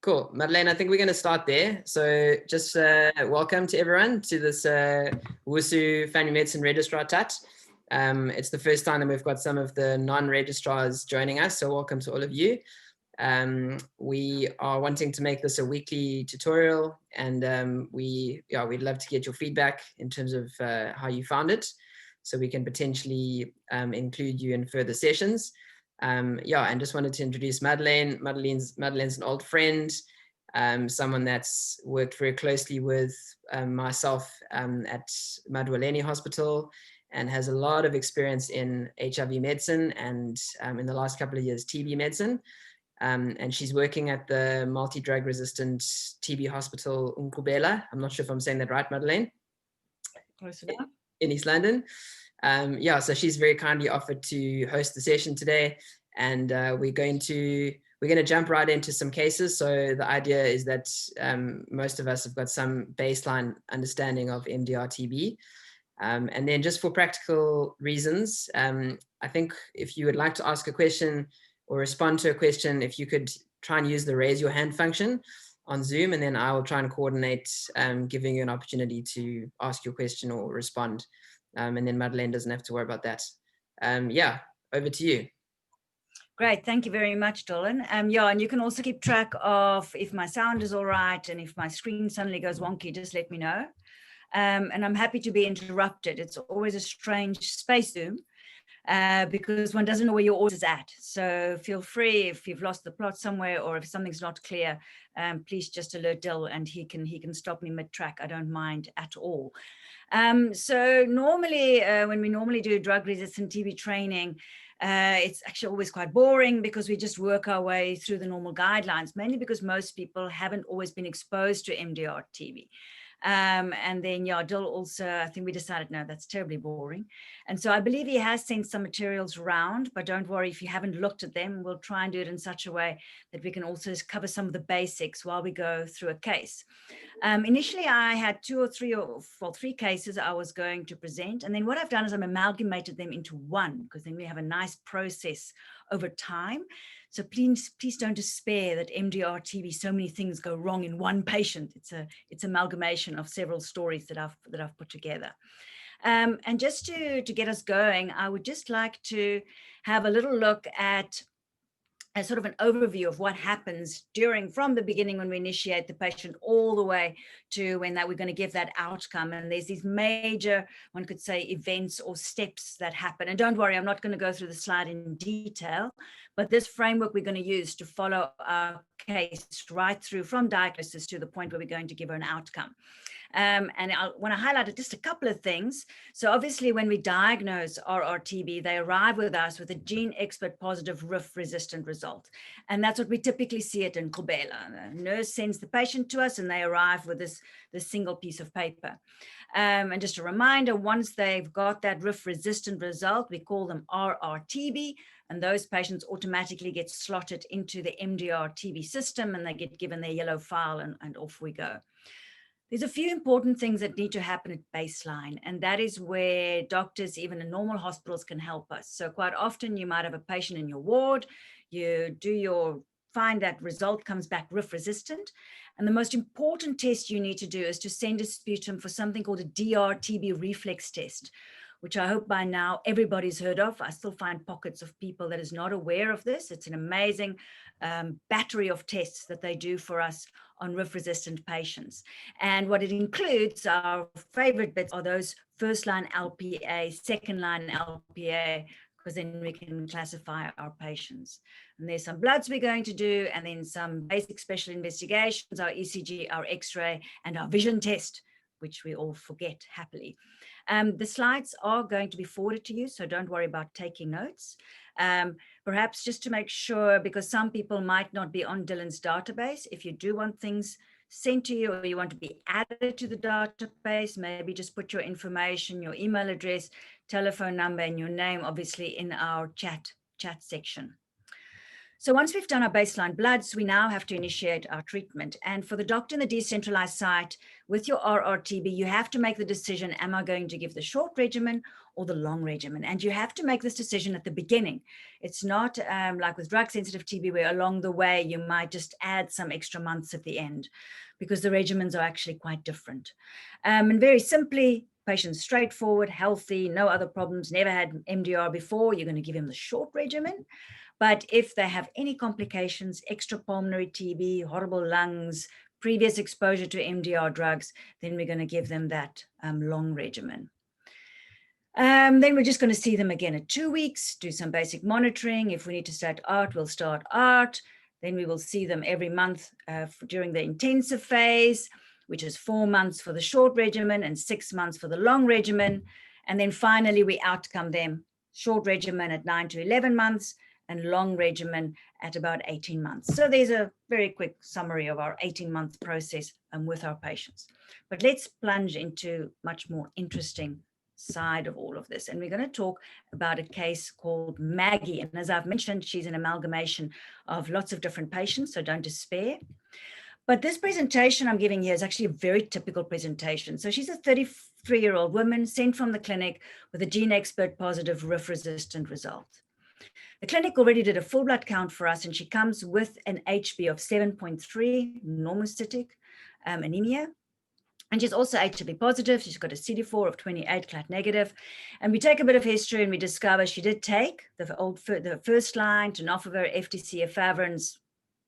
Cool. Madeleine, I think we're going to start there. So just welcome to everyone to this WSU Family Medicine Registrar Chat. It's the first time that we've got some of the non-registrars joining us, so welcome to all of you. We are wanting to make this a weekly tutorial, and we'd love to get your feedback in terms of how you found it, so we can potentially include you in further sessions. And just wanted to introduce Madeleine. Madeleine's an old friend, someone that's worked very closely with myself at Mdantsane Hospital, and has a lot of experience in HIV medicine and in the last couple of years TB medicine. And she's working at the multi-drug resistant TB hospital Nkqubela. I'm not sure if I'm saying that right, Madeleine. Close enough. In East London. So she's very kindly offered to host the session today, and we're going to jump right into some cases. So the idea is that most of us have got some baseline understanding of MDR TB. And then just for practical reasons, I think if you would like to ask a question or respond to a question, if you could try and use the raise your hand function on Zoom, and then I will try and coordinate giving you an opportunity to ask your question or respond. And then Madeleine doesn't have to worry about that. Over to you. Great, thank you very much, Dylan. And you can also keep track of if my sound is all right, and if my screen suddenly goes wonky, just let me know. And I'm happy to be interrupted. It's always a strange space, Zoom, because one doesn't know where your audience is at. So feel free, if you've lost the plot somewhere or if something's not clear, please just alert Dylan and he can stop me mid-track. I don't mind at all. So normally, when we normally do drug-resistant TB training, it's actually always quite boring because we just work our way through the normal guidelines, mainly because most people haven't always been exposed to MDR TB. And then, Dylan also, I think we decided, no, that's terribly boring. And so I believe he has sent some materials around, but don't worry if you haven't looked at them. We'll try and do it in such a way that we can also cover some of the basics while we go through a case. Initially, I had three cases I was going to present. And then what I've done is I've amalgamated them into one, because then we have a nice process over time. So please don't despair that MDR TB, so many things go wrong in one patient. It's amalgamation of several stories that I've put together. And just to get us going, I would just like to have a little look at a sort of an overview of what happens from the beginning when we initiate the patient all the way to when we're going to give that outcome. And there's these major, one could say, events or steps that happen. And don't worry, I'm not going to go through the slide in detail, but this framework we're going to use to follow our case right through from diagnosis to the point where we're going to give her an outcome. And I want to highlight just a couple of things. So obviously when we diagnose RRTB, they arrive with us with a gene expert positive Rif resistant result. And that's what we typically see at Nkqubela. The nurse sends the patient to us and they arrive with this single piece of paper. And just a reminder, once they've got that Rif resistant result, we call them RRTB, and those patients automatically get slotted into the MDR TB system and they get given their yellow file and off we go. There's a few important things that need to happen at baseline, and that is where doctors, even in normal hospitals, can help us. So quite often you might have a patient in your ward, find that result comes back Rif resistant. And the most important test you need to do is to send a sputum for something called a DR-TB reflex test, which I hope by now everybody's heard of. I still find pockets of people that is not aware of this. It's an amazing battery of tests that they do for us on Rif resistant patients. And what it includes, our favorite bits are those first line LPA, second line LPA, because then we can classify our patients. And there's some bloods we're going to do, and then some basic special investigations, our ECG, our X-ray, and our vision test, which we all forget happily. The slides are going to be forwarded to you, so don't worry about taking notes. Perhaps just to make sure, because some people might not be on Dylan's database, if you do want things sent to you or you want to be added to the database, maybe just put your information, your email address, telephone number, and your name, obviously, in our chat section. So once we've done our baseline bloods, we now have to initiate our treatment. And for the doctor in the decentralized site with your RRTB, you have to make the decision, am I going to give the short regimen or the long regimen. And you have to make this decision at the beginning. It's not like with drug-sensitive TB, where along the way, you might just add some extra months at the end, because the regimens are actually quite different. And very simply, patient's straightforward, healthy, no other problems, never had MDR before, you're going to give him the short regimen. But if they have any complications, extrapulmonary TB, horrible lungs, previous exposure to MDR drugs, then we're going to give them that long regimen. Then we're just going to see them again at 2 weeks, do some basic monitoring. If we need to start ART, we'll start ART. Then we will see them every month during the intensive phase, which is 4 months for the short regimen and 6 months for the long regimen. And then finally, we outcome them, short regimen at 9 to 11 months and long regimen at about 18 months. So there's a very quick summary of our 18-month process with our patients. But let's plunge into much more interesting side of all of this. And we're going to talk about a case called Maggie. And as I've mentioned, she's an amalgamation of lots of different patients, so don't despair. But this presentation I'm giving here is actually a very typical presentation. So she's a 33-year-old woman sent from the clinic with a gene expert positive Rif resistant result. The clinic already did a full blood count for us, and she comes with an HB of 7.3, normocytic anemia. And she's also HB positive. She's got a CD4 of 28, clot negative. And we take a bit of history and we discover she did take the first line tenofovir, FTC, efavirenz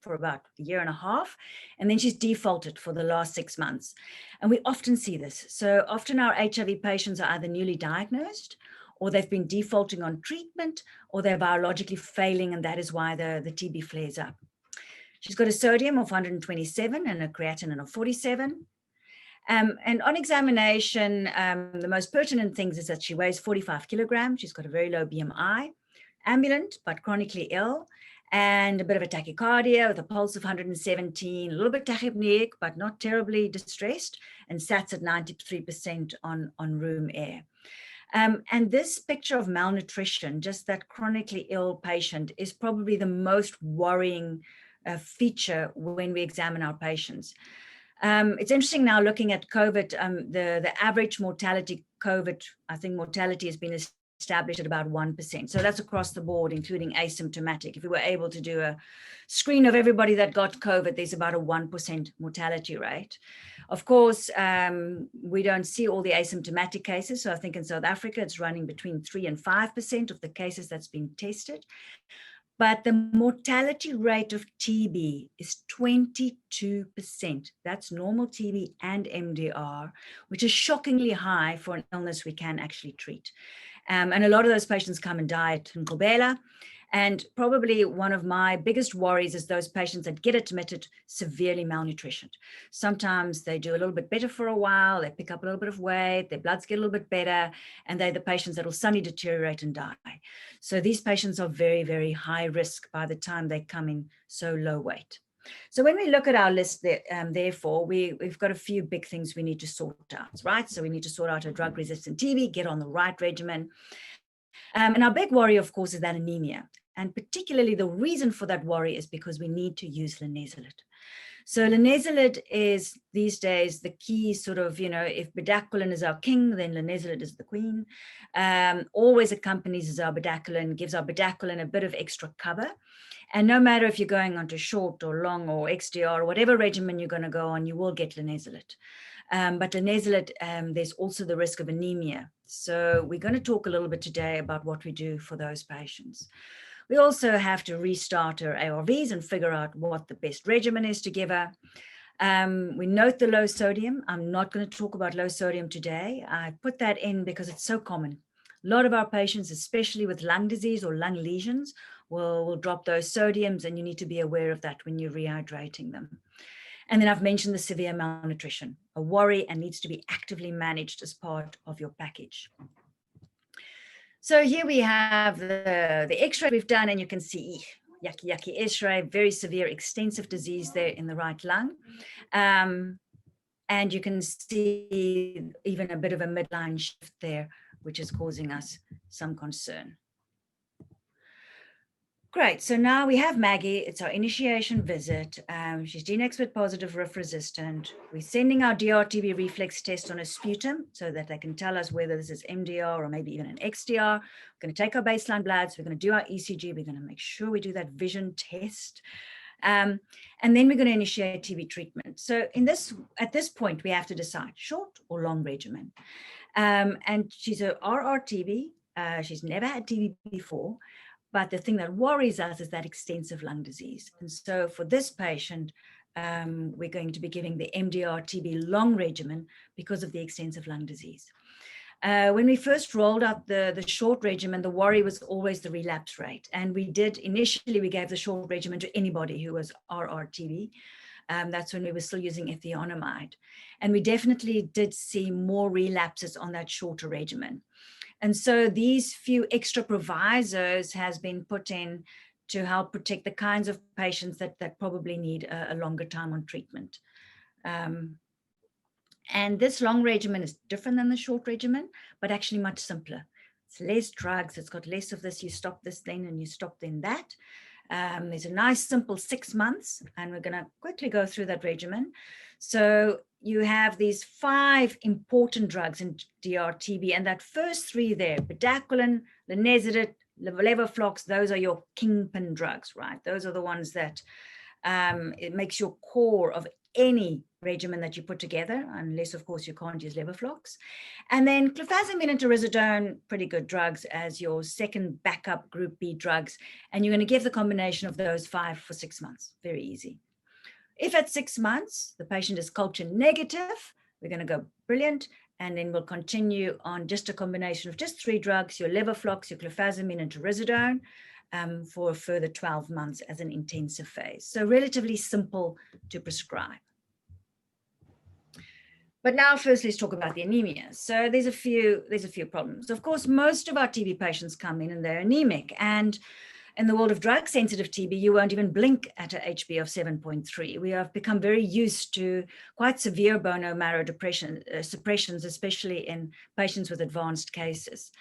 for about a year and a half. And then she's defaulted for the last 6 months. And we often see this. So often our HIV patients are either newly diagnosed, or they've been defaulting on treatment, or they're biologically failing, and that is why the TB flares up. She's got a sodium of 127 and a creatinine of 47. And on examination, the most pertinent things is that she weighs 45 kilograms. She's got a very low BMI, ambulant but chronically ill, and a bit of a tachycardia with a pulse of 117, a little bit tachypneic, but not terribly distressed, and SATs at 93% on room air. And this picture of malnutrition, just that chronically ill patient, is probably the most worrying feature when we examine our patients. It's interesting now looking at COVID, the average mortality, COVID, I think mortality has been established at about 1%. So that's across the board, including asymptomatic. If we were able to do a screen of everybody that got COVID, there's about a 1% mortality rate. Of course, we don't see all the asymptomatic cases. So I think in South Africa, it's running between 3 and 5% of the cases that's been tested. But the mortality rate of TB is 22%. That's normal TB and MDR, which is shockingly high for an illness we can actually treat. And a lot of those patients come and die at Nkqubela. And probably one of my biggest worries is those patients that get admitted severely malnutritioned. Sometimes they do a little bit better for a while, they pick up a little bit of weight, their bloods get a little bit better, and they're the patients that will suddenly deteriorate and die. So these patients are very, very high risk by the time they come in so low weight. So when we look at our list, therefore, we've got a few big things we need to sort out, right? So we need to sort out a drug-resistant TB, get on the right regimen. And our big worry, of course, is that anemia. And particularly the reason for that worry is because we need to use linezolid. So linezolid is these days the key sort of, if bedaquiline is our king, then linezolid is the queen. Always accompanies our bedaquiline, gives our bedaquiline a bit of extra cover. And no matter if you're going on to short or long or XDR or whatever regimen you're going to go on, you will get linezolid. But linezolid, there's also the risk of anemia. So we're going to talk a little bit today about what we do for those patients. We also have to restart her ARVs and figure out what the best regimen is to give her. We note the low sodium. I'm not going to talk about low sodium today. I put that in because it's so common. A lot of our patients, especially with lung disease or lung lesions, will drop those sodiums, and you need to be aware of that when you're rehydrating them. And then I've mentioned the severe malnutrition, a worry and needs to be actively managed as part of your package. So here we have the x-ray we've done, and you can see yucky x-ray, very severe extensive disease there in the right lung. And you can see even a bit of a midline shift there, which is causing us some concern. Great. So now we have Maggie. It's our initiation visit. She's GXP positive, Rif resistant. We're sending our DRTB reflex test on a sputum so that they can tell us whether this is MDR or maybe even an XDR. We're going to take our baseline bloods. We're going to do our ECG. We're going to make sure we do that vision test. And then we're going to initiate TB treatment. So at this point, we have to decide short or long regimen. And she's a RR-TB. She's never had TB before. But the thing that worries us is that extensive lung disease. And so for this patient, we're going to be giving the MDR TB long regimen because of the extensive lung disease. When we first rolled out the short regimen, the worry was always the relapse rate. And we gave the short regimen to anybody who was RR-TB. That's when we were still using ethionamide. And we definitely did see more relapses on that shorter regimen. And so these few extra provisos has been put in to help protect the kinds of patients that probably need a longer time on treatment. And this long regimen is different than the short regimen, but actually much simpler. It's less drugs, it's got less of this, you stop this then and you stop then that. There's a nice simple 6 months, and we're going to quickly go through that regimen. So you have these 5 important drugs in DRTB, and that first 3 there, bedaquiline, linezolid, levoflox, those are your kingpin drugs, right? Those are the ones that it makes your core of any regimen that you put together, unless of course you can't use levoflox. And then clofazimine and taurursodone, pretty good drugs as your second backup group B drugs. And you're going to give the combination of those 5 for 6 months. Very easy. If at 6 months, the patient is culture negative, we're going to go brilliant. And then we'll continue on just a combination of just 3 drugs, your levoflox, your clofazimine and taurursodone, for a further 12 months as an intensive phase. So relatively simple to prescribe. But now first let's talk about the anemia. So there's a few problems. Of course, most of our TB patients come in and they're anemic. And in the world of drug-sensitive TB, you won't even blink at a HB of 7.3. We have become very used to quite severe bone marrow suppressions, especially in patients with advanced cases.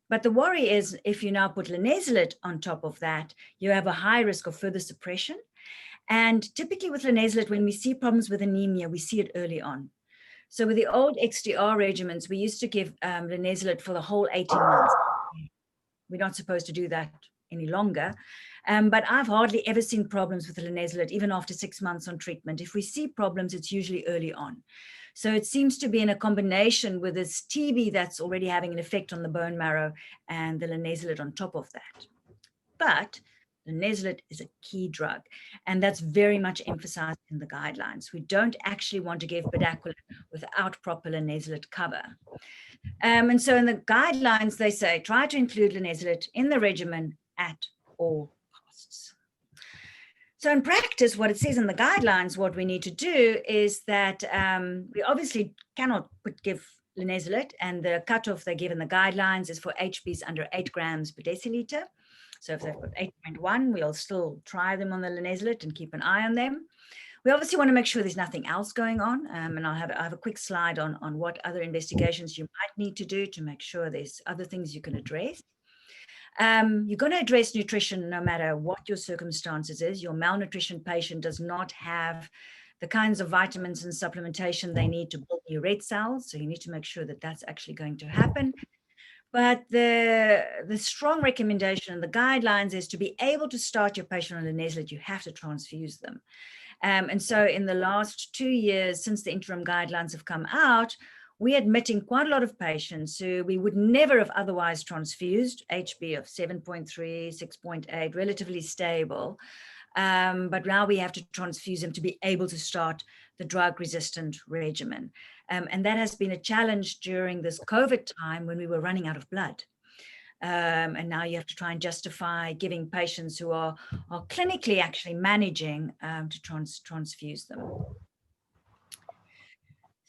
But the worry is if you now put linezolid on top of that, you have a high risk of further suppression. And typically with linezolid, when we see problems with anemia, we see it early on. So with the old XDR regimens, we used to give linezolid for the whole 18 months. We're not supposed to do that any longer. But I've hardly ever seen problems with linezolid, even after 6 months on treatment. If we see problems, it's usually early on. So it seems to be in a combination with this TB that's already having an effect on the bone marrow and the linezolid on top of that. But linezolid is a key drug, and that's very much emphasized in the guidelines. We don't actually want to give bedaquiline without proper linezolid cover. And so in the guidelines, they say, try to include linezolid in the regimen at all costs. So in practice, what it says in the guidelines, what we need to do is that we obviously cannot give linezolid, and the cutoff they give in the guidelines is for HBs under 8 grams per deciliter. So if they've got 8.1, we'll still try them on the linezolid and keep an eye on them. We obviously want to make sure there's nothing else going on. And I have a quick slide on what other investigations you might need to do to make sure there's other things you can address. You're going to address nutrition no matter what your circumstances is. Your malnutrition patient does not have the kinds of vitamins and supplementation they need to build new red cells. So you need to make sure that that's actually going to happen. But the strong recommendation in the guidelines is to be able to start your patient on linezolid, you have to transfuse them. And so in the last 2 years, since the interim guidelines have come out, we're admitting quite a lot of patients who we would never have otherwise transfused, HB of 7.3, 6.8, relatively stable. But now we have to transfuse them to be able to start the drug-resistant regimen. And that has been a challenge during this COVID time when we were running out of blood. And now you have to try and justify giving patients who are clinically actually managing to transfuse them.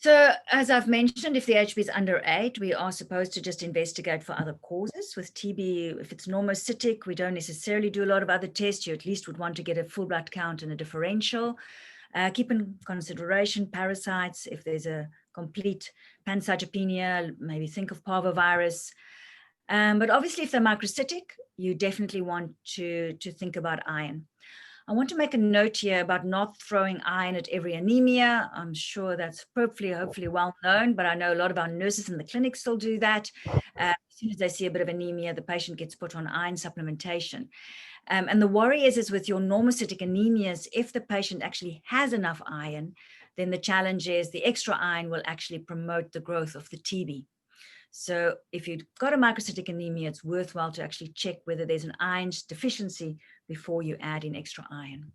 So as I've mentioned, if the HB is under 8, we are supposed to just investigate for other causes. With TB, if it's normocytic, we don't necessarily do a lot of other tests. You at least would want to get a full blood count and a differential. Keep in consideration parasites. If there's a complete pancytopenia, maybe think of parvovirus. But obviously, if they're microcytic, you definitely want to think about iron. I want to make a note here about not throwing iron at every anemia. I'm sure that's hopefully well known, but I know a lot of our nurses in the clinic still do that. As soon as they see a bit of anemia, the patient gets put on iron supplementation. And the worry is with your normocytic anemias, if the patient actually has enough iron, then the challenge is the extra iron will actually promote the growth of the TB. So if you've got a microcytic anemia, it's worthwhile to actually check whether there's an iron deficiency before you add in extra iron.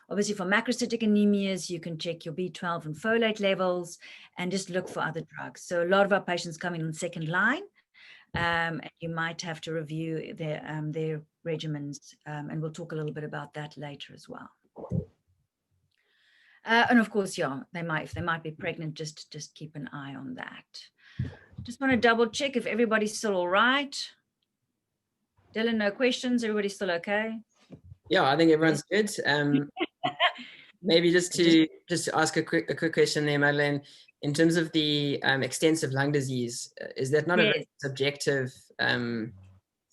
Obviously, for macrocytic anemias, you can check your B12 and folate levels and just look for other drugs. So a lot of our patients come in on second line, and you might have to review their regimens, and we'll talk a little bit about that later as well. And of course, yeah, if they might be pregnant, just keep an eye on that. Just want to double check if everybody's still all right. Dylan, no questions? Everybody's still okay? Yeah, I think everyone's good. Maybe just to ask a quick question there, Madeleine. In terms of the extensive lung disease, is that not a very subjective thing?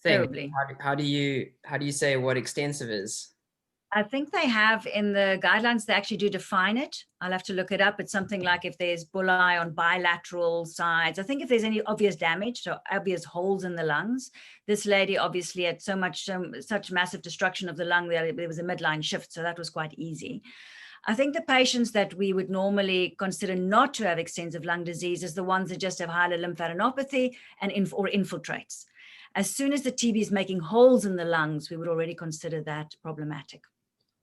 Terribly. How do you say what extensive is? I think they have in the guidelines, they actually do define it. I'll have to look it up. It's something like if there's bullae on bilateral sides. I think if there's any obvious damage, so obvious holes in the lungs. This lady obviously had such massive destruction of the lung that there was a midline shift, so that was quite easy. I think the patients that we would normally consider not to have extensive lung disease is the ones that just have hilar lymphadenopathy or infiltrates. As soon as the TB is making holes in the lungs, we would already consider that problematic.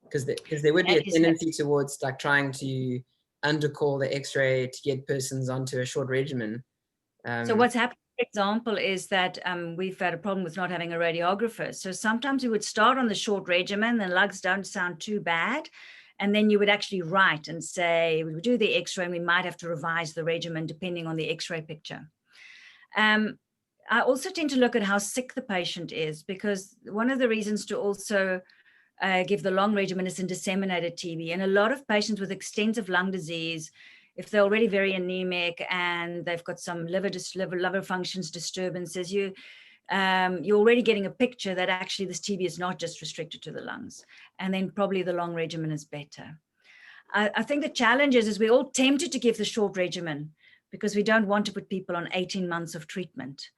Because there would be a tendency towards like trying to undercall the X-ray to get persons onto a short regimen. So what's happened, for example, is that we've had a problem with not having a radiographer. So sometimes we would start on the short regimen, the lugs don't sound too bad. And then you would actually write and say, we would do the X-ray and we might have to revise the regimen depending on the X-ray picture. I also tend to look at how sick the patient is, because one of the reasons to also give the long regimen is in disseminated TB. And a lot of patients with extensive lung disease, if they're already very anemic and they've got some liver functions disturbances, you're already getting a picture that actually this TB is not just restricted to the lungs. And then probably the long regimen is better. I think the challenge is we're all tempted to give the short regimen because we don't want to put people on 18 months of treatment.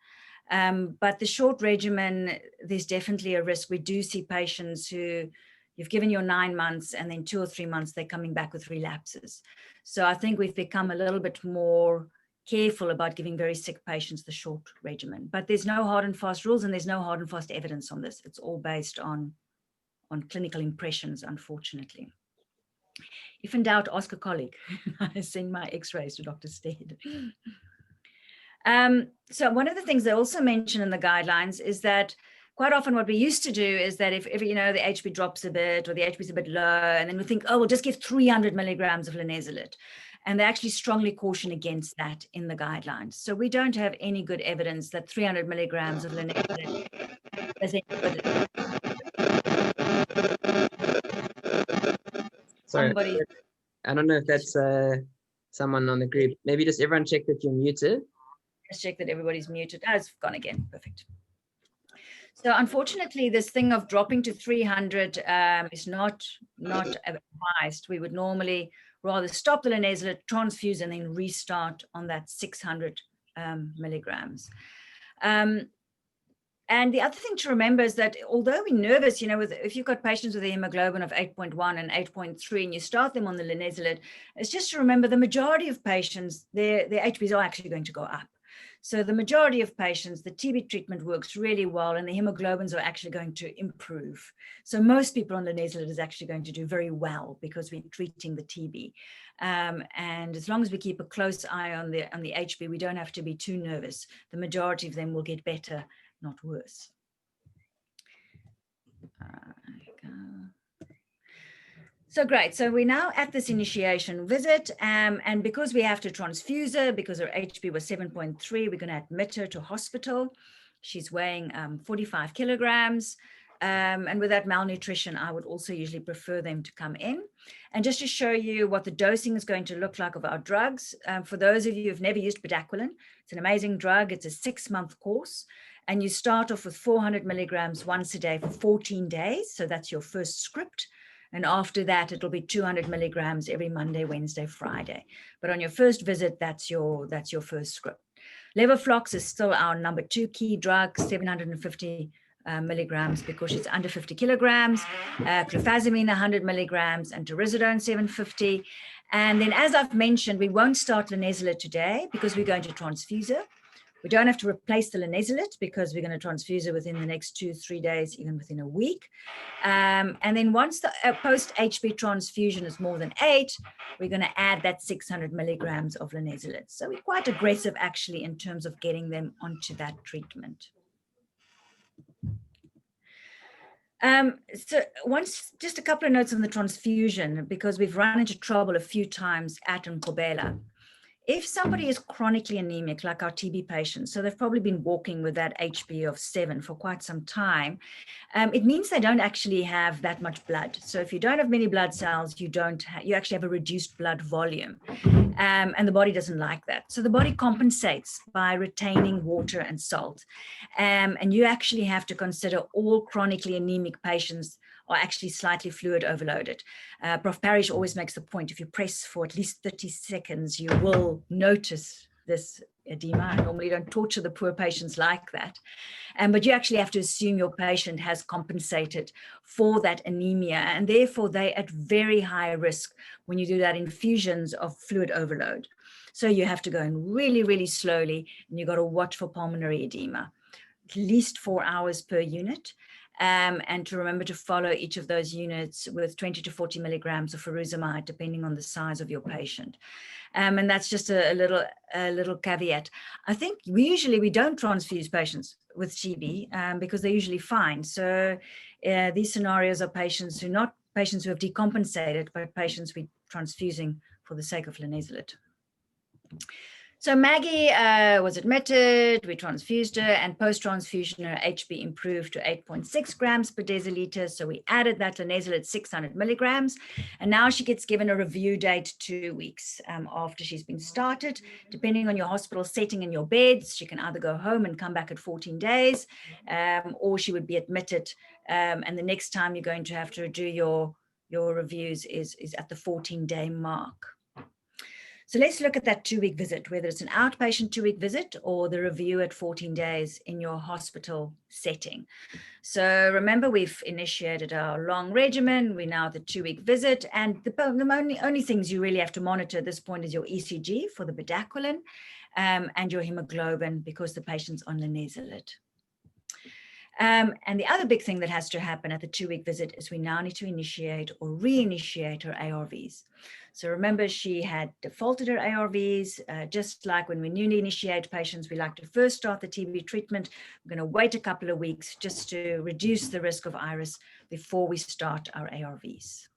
But the short regimen, there's definitely a risk. We do see patients who you've given your 9 months and then 2 or 3 months, they're coming back with relapses. So I think we've become a little bit more careful about giving very sick patients the short regimen. But there's no hard and fast rules and there's no hard and fast evidence on this. It's all based on clinical impressions, unfortunately. If in doubt, ask a colleague. I send my X-rays to Dr. Stead. So one of the things they also mention in the guidelines is that quite often what we used to do is that if the HB drops a bit or the HB is a bit low, and then we think, oh, we'll just give 300 milligrams of linezolid. And they actually strongly caution against that in the guidelines. So we don't have any good evidence that 300 milligrams of linezolid has any good. Sorry, I don't know if that's someone on the group. Maybe just everyone check that you're muted. Let's check that everybody's muted. Oh, it's gone again. Perfect. So unfortunately, this thing of dropping to 300 is not advised. We would normally rather stop the linezolid, transfuse, and then restart on that 600 milligrams. And the other thing to remember is that although we're nervous, if you've got patients with a hemoglobin of 8.1 and 8.3 and you start them on the linezolid, it's just to remember the majority of patients, their HBs are actually going to go up. So the majority of patients, the TB treatment works really well and the hemoglobins are actually going to improve. So most people on linezolid is actually going to do very well because we're treating the TB. And as long as we keep a close eye on the HB, we don't have to be too nervous. The majority of them will get better, not worse. So great. So we're now at this initiation visit, and because we have to transfuse her, because her HB was 7.3, we're going to admit her to hospital. She's weighing 45 kilograms. And with that malnutrition, I would also usually prefer them to come in. And just to show you what the dosing is going to look like of our drugs, for those of you who've never used bedaquiline, it's an amazing drug. It's a 6-month course. And you start off with 400 milligrams once a day for 14 days. So that's your first script. And after that, it'll be 200 milligrams every Monday, Wednesday, Friday. But on your first visit, that's your first script. Levoflox is still our number 2 key drug, 750 milligrams because it's under 50 kilograms, clofazimine 100 milligrams, and taurursodone 750. And then, as I've mentioned, we won't start linezolid today because we're going to transfuse her. We don't have to replace the linezolid because we're going to transfuse her within the next 2-3 days, even within a week. And then once the post-HB transfusion is more than 8, we're going to add that 600 milligrams of linezolid. So we're quite aggressive, actually, in terms of getting them onto that treatment. So just a couple of notes on the transfusion, because we've run into trouble a few times at Nkqubela. If somebody is chronically anemic, like our TB patients, so they've probably been walking with that HB of 7 for quite some time, it means they don't actually have that much blood. So if you don't have many blood cells, you actually have a reduced blood volume, and the body doesn't like that. So the body compensates by retaining water and salt, and you actually have to consider all chronically anemic patients are actually slightly fluid overloaded. Prof. Parrish always makes the point, if you press for at least 30 seconds, you will notice this edema. I normally don't torture the poor patients like that. But you actually have to assume your patient has compensated for that anemia, and therefore they're at very high risk when you do that infusions of fluid overload. So you have to go in really, really slowly, and you've got to watch for pulmonary edema, at least 4 hours per unit. And to remember to follow each of those units with 20 to 40 milligrams of furosemide, depending on the size of your patient. And that's just a little caveat. I think we don't transfuse patients with TB because they're usually fine. So these scenarios are patients who not patients who have decompensated, but patients we're transfusing for the sake of linezolid. So Maggie was admitted, we transfused her, and post-transfusion her HB improved to 8.6 grams per deciliter. So we added that linezolid 600 milligrams, and now she gets given a review date 2 weeks after she's been started. Depending on your hospital setting and your beds, she can either go home and come back at 14 days, or she would be admitted, and the next time you're going to have to do your reviews is at the 14-day mark. So let's look at that 2-week visit, whether it's an outpatient 2-week visit or the review at 14 days in your hospital setting. So remember, we've initiated our long regimen. We're now at the 2-week visit, and the only things you really have to monitor at this point is your ECG for the bedaquiline and your hemoglobin because the patient's on linezolid. And the other big thing that has to happen at the 2-week visit is we now need to initiate or reinitiate her ARVs. So remember, she had defaulted her ARVs, just like when we newly initiate patients, we like to first start the TB treatment. We're going to wait a couple of weeks just to reduce the risk of iris before we start our ARVs.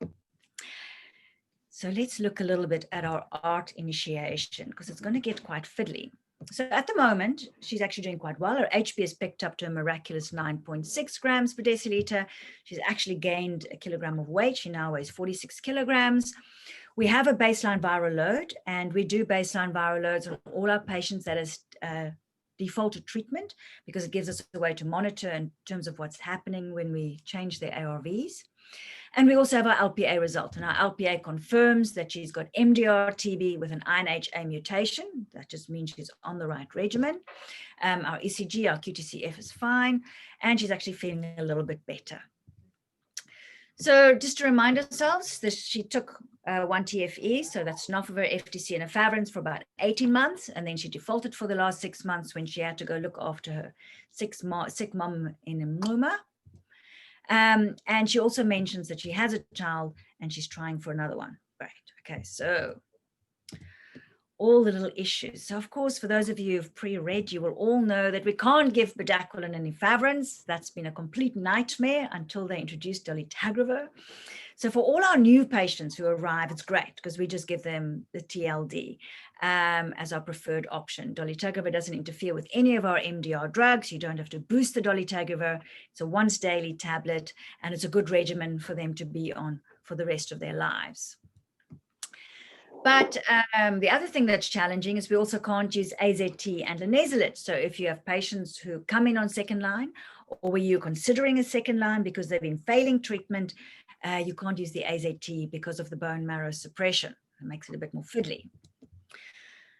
So let's look a little bit at our ART initiation because it's going to get quite fiddly. So at the moment, she's actually doing quite well. Her HB has picked up to a miraculous 9.6 grams per deciliter. She's actually gained a kilogram of weight. She now weighs 46 kilograms. We have a baseline viral load, and we do baseline viral loads on all our patients that is defaulted treatment because it gives us a way to monitor in terms of what's happening when we change their ARVs. And we also have our LPA result, and our LPA confirms that she's got MDR TB with an INHA mutation. That just means she's on the right regimen. Our ECG, our QTCF is fine, and she's actually feeling a little bit better. So just to remind ourselves, she took 1 TFE, so that's tenofovir, FTC, and efavirenz for about 18 months, and then she defaulted for the last 6 months when she had to go look after her sick mom in Nkqubela. And she also mentions that she has a child and she's trying for another one. Right. Okay. So all the little issues. So of course, for those of you who've pre-read, you will all know that we can't give bedaquiline and efavirenz. That's been a complete nightmare until they introduced dolutegravir. So for all our new patients who arrive, it's great because we just give them the TLD as our preferred option. Dolutegravir doesn't interfere with any of our MDR drugs. You don't have to boost the dolutegravir. It's a once daily tablet, and it's a good regimen for them to be on for the rest of their lives. But the other thing that's challenging is we also can't use AZT and linezolid. So if you have patients who come in on second line, or were you considering a second line because they've been failing treatment, you can't use the AZT because of the bone marrow suppression. It makes it a bit more fiddly.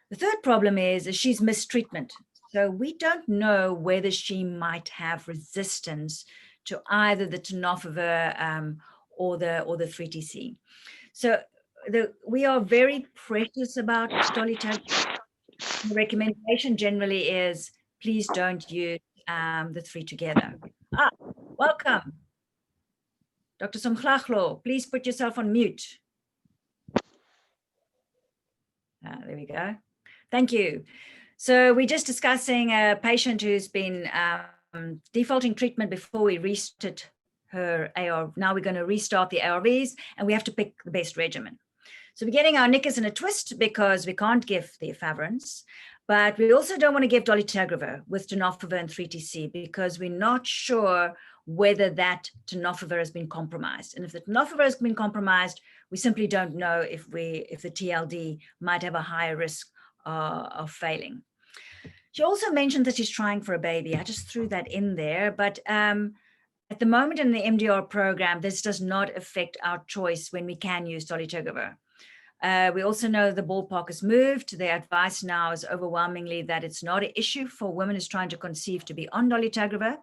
The third problem is she's missed treatment. So we don't know whether she might have resistance to either the tenofovir or the 3TC. So we are very precious about dolutegravir. The recommendation generally is please don't use the three together. Welcome. Dr. Somglaglo, please put yourself on mute. There we go. Thank you. So we're just discussing a patient who's been defaulting treatment before we restarted her AR. Now we're going to restart the ARVs and we have to pick the best regimen. So we're getting our knickers in a twist because we can't give the efavirenz, but we also don't want to give dolutegravir with tenofovir and 3TC because we're not sure whether that tenofovir has been compromised. And if the tenofovir has been compromised, we simply don't know if the TLD might have a higher risk of failing. She also mentioned that she's trying for a baby. I just threw that in there, but at the moment in the MDR program, this does not affect our choice when we can use dolutegravir. We also know the ballpark has moved. The advice now is overwhelmingly that it's not an issue for women who's trying to conceive to be on dolutegravir.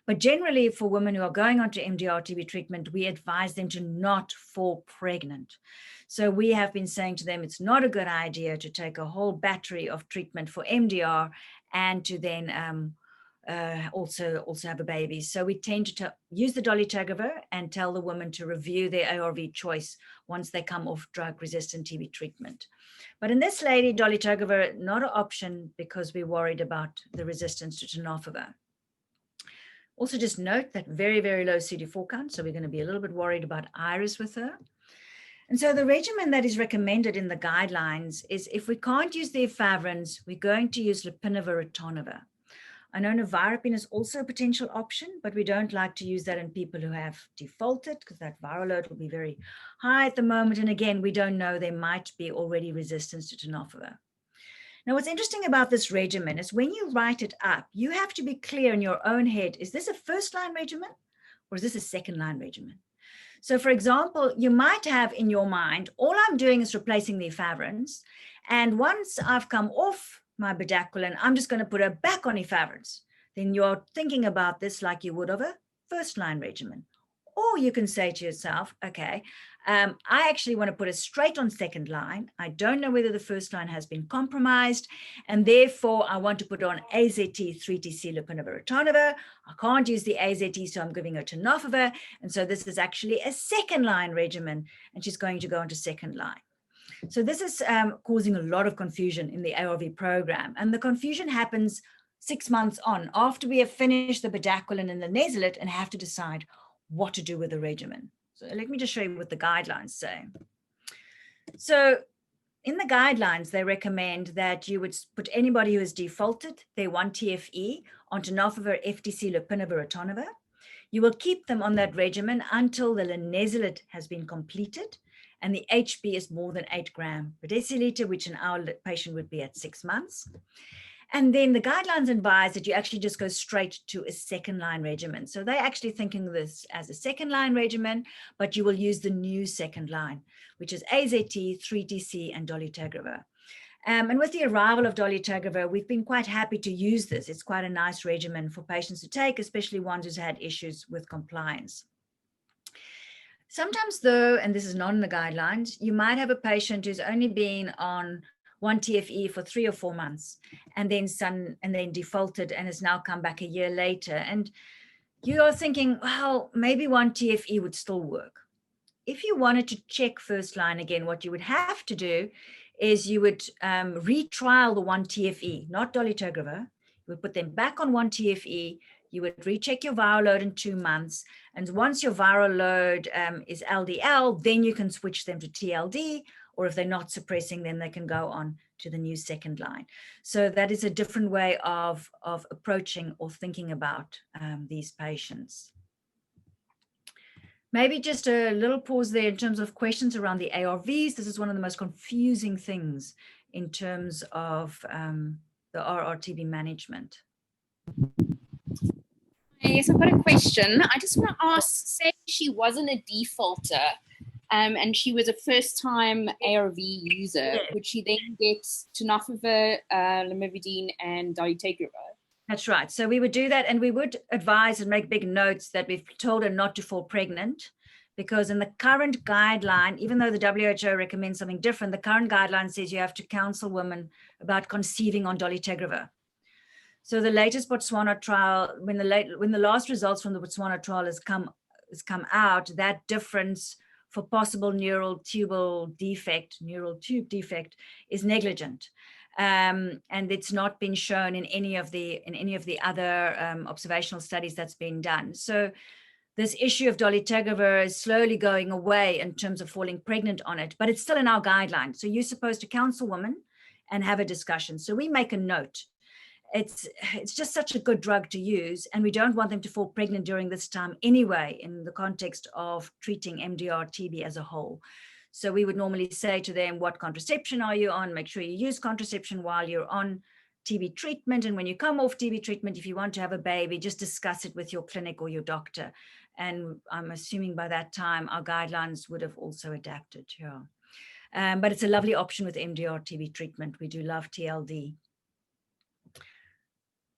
But generally for women who are going on to MDR TB treatment, we advise them to not fall pregnant. So we have been saying to them, it's not a good idea to take a whole battery of treatment for MDR and to then also have a baby. So we tend to use the dolutegravir and tell the woman to review their ARV choice once they come off drug-resistant TB treatment. But in this lady, dolutegravir, not an option because we're worried about the resistance to tenofovir. Also just note that very, very low CD4 count. So we're going to be a little bit worried about iris with her. And so the regimen that is recommended in the guidelines is if we can't use the efavirenz, we're going to use lopinavir ritonavir. I know nevirapine is also a potential option, but we don't like to use that in people who have defaulted because that viral load will be very high at the moment. And again, we don't know, there might be already resistance to tenofovir. Now, what's interesting about this regimen is when you write it up, you have to be clear in your own head, is this a first-line regimen or is this a second-line regimen? So, for example, you might have in your mind, all I'm doing is replacing the efavirenz, and once I've come off my bedaquiline, I'm just going to put her back on efavirenz. Then you're thinking about this like you would of a first-line regimen. Or you can say to yourself, okay, I actually want to put it straight on second line. I don't know whether the first line has been compromised, and therefore I want to put on AZT, 3TC, lopinavir, ritonavir. I can't use the AZT, so I'm giving her tenofovir, and so this is actually a second line regimen, and she's going to go into second line. So this is causing a lot of confusion in the ARV program, and the confusion happens 6 months on after we have finished the bedaquiline and the linezolid and have to decide what to do with the regimen. So let me just show you what the guidelines say. So in the guidelines, they recommend that you would put anybody who has defaulted their 1 TFE on tenofovir, FTC, lopinavir, ritonavir. You will keep them on that regimen until the linezolid has been completed and the HB is more than 8 grams per deciliter, which in our patient would be at 6 months. And then the guidelines advise that you actually just go straight to a second line regimen. So they're actually thinking of this as a second line regimen, but you will use the new second line, which is AZT, 3TC, and dolutegravir. And with the arrival of dolutegravir, we've been quite happy to use this. It's quite a nice regimen for patients to take, especially ones who've had issues with compliance. Sometimes though, and this is not in the guidelines, you might have a patient who's only been on 1 TFE for 3 or 4 months and then defaulted and has now come back a year later. And you are thinking, well, maybe 1 TFE would still work. If you wanted to check first line again, what you would have to do is you would retrial the 1 TFE, not dolutegravir. You would put them back on 1 TFE. You would recheck your viral load in 2 months. And once your viral load is LDL, then you can switch them to TLD, or if they're not suppressing, then they can go on to the new second line. So that is a different way of approaching or thinking about these patients. Maybe just a little pause there in terms of questions around the ARVs. This is one of the most confusing things in terms of the RRTB management. Yes, I've got a question. I just want to ask, say she wasn't a defaulter and she was a first-time ARV user, would she then get tenofovir, lamivudine, and dolutegravir? That's right. So we would do that, and we would advise and make big notes that we've told her not to fall pregnant, because in the current guideline, even though the WHO recommends something different, the current guideline says you have to counsel women about conceiving on dolutegravir. So the latest Botswana trial, when the last results from the Botswana trial has come out, that difference for possible neural tube defect is negligent. And it's not been shown in any of the other observational studies that's been done. So this issue of dolutegravir is slowly going away in terms of falling pregnant on it, but it's still in our guidelines. So you're supposed to counsel women and have a discussion. So we make a note. It's just such a good drug to use, and we don't want them to fall pregnant during this time anyway, in the context of treating MDR TB as a whole. So we would normally say to them, what contraception are you on? Make sure you use contraception while you're on TB treatment. And when you come off TB treatment, if you want to have a baby, just discuss it with your clinic or your doctor. And I'm assuming by that time, our guidelines would have also adapted. Yeah. But it's a lovely option with MDR TB treatment. We do love TLD.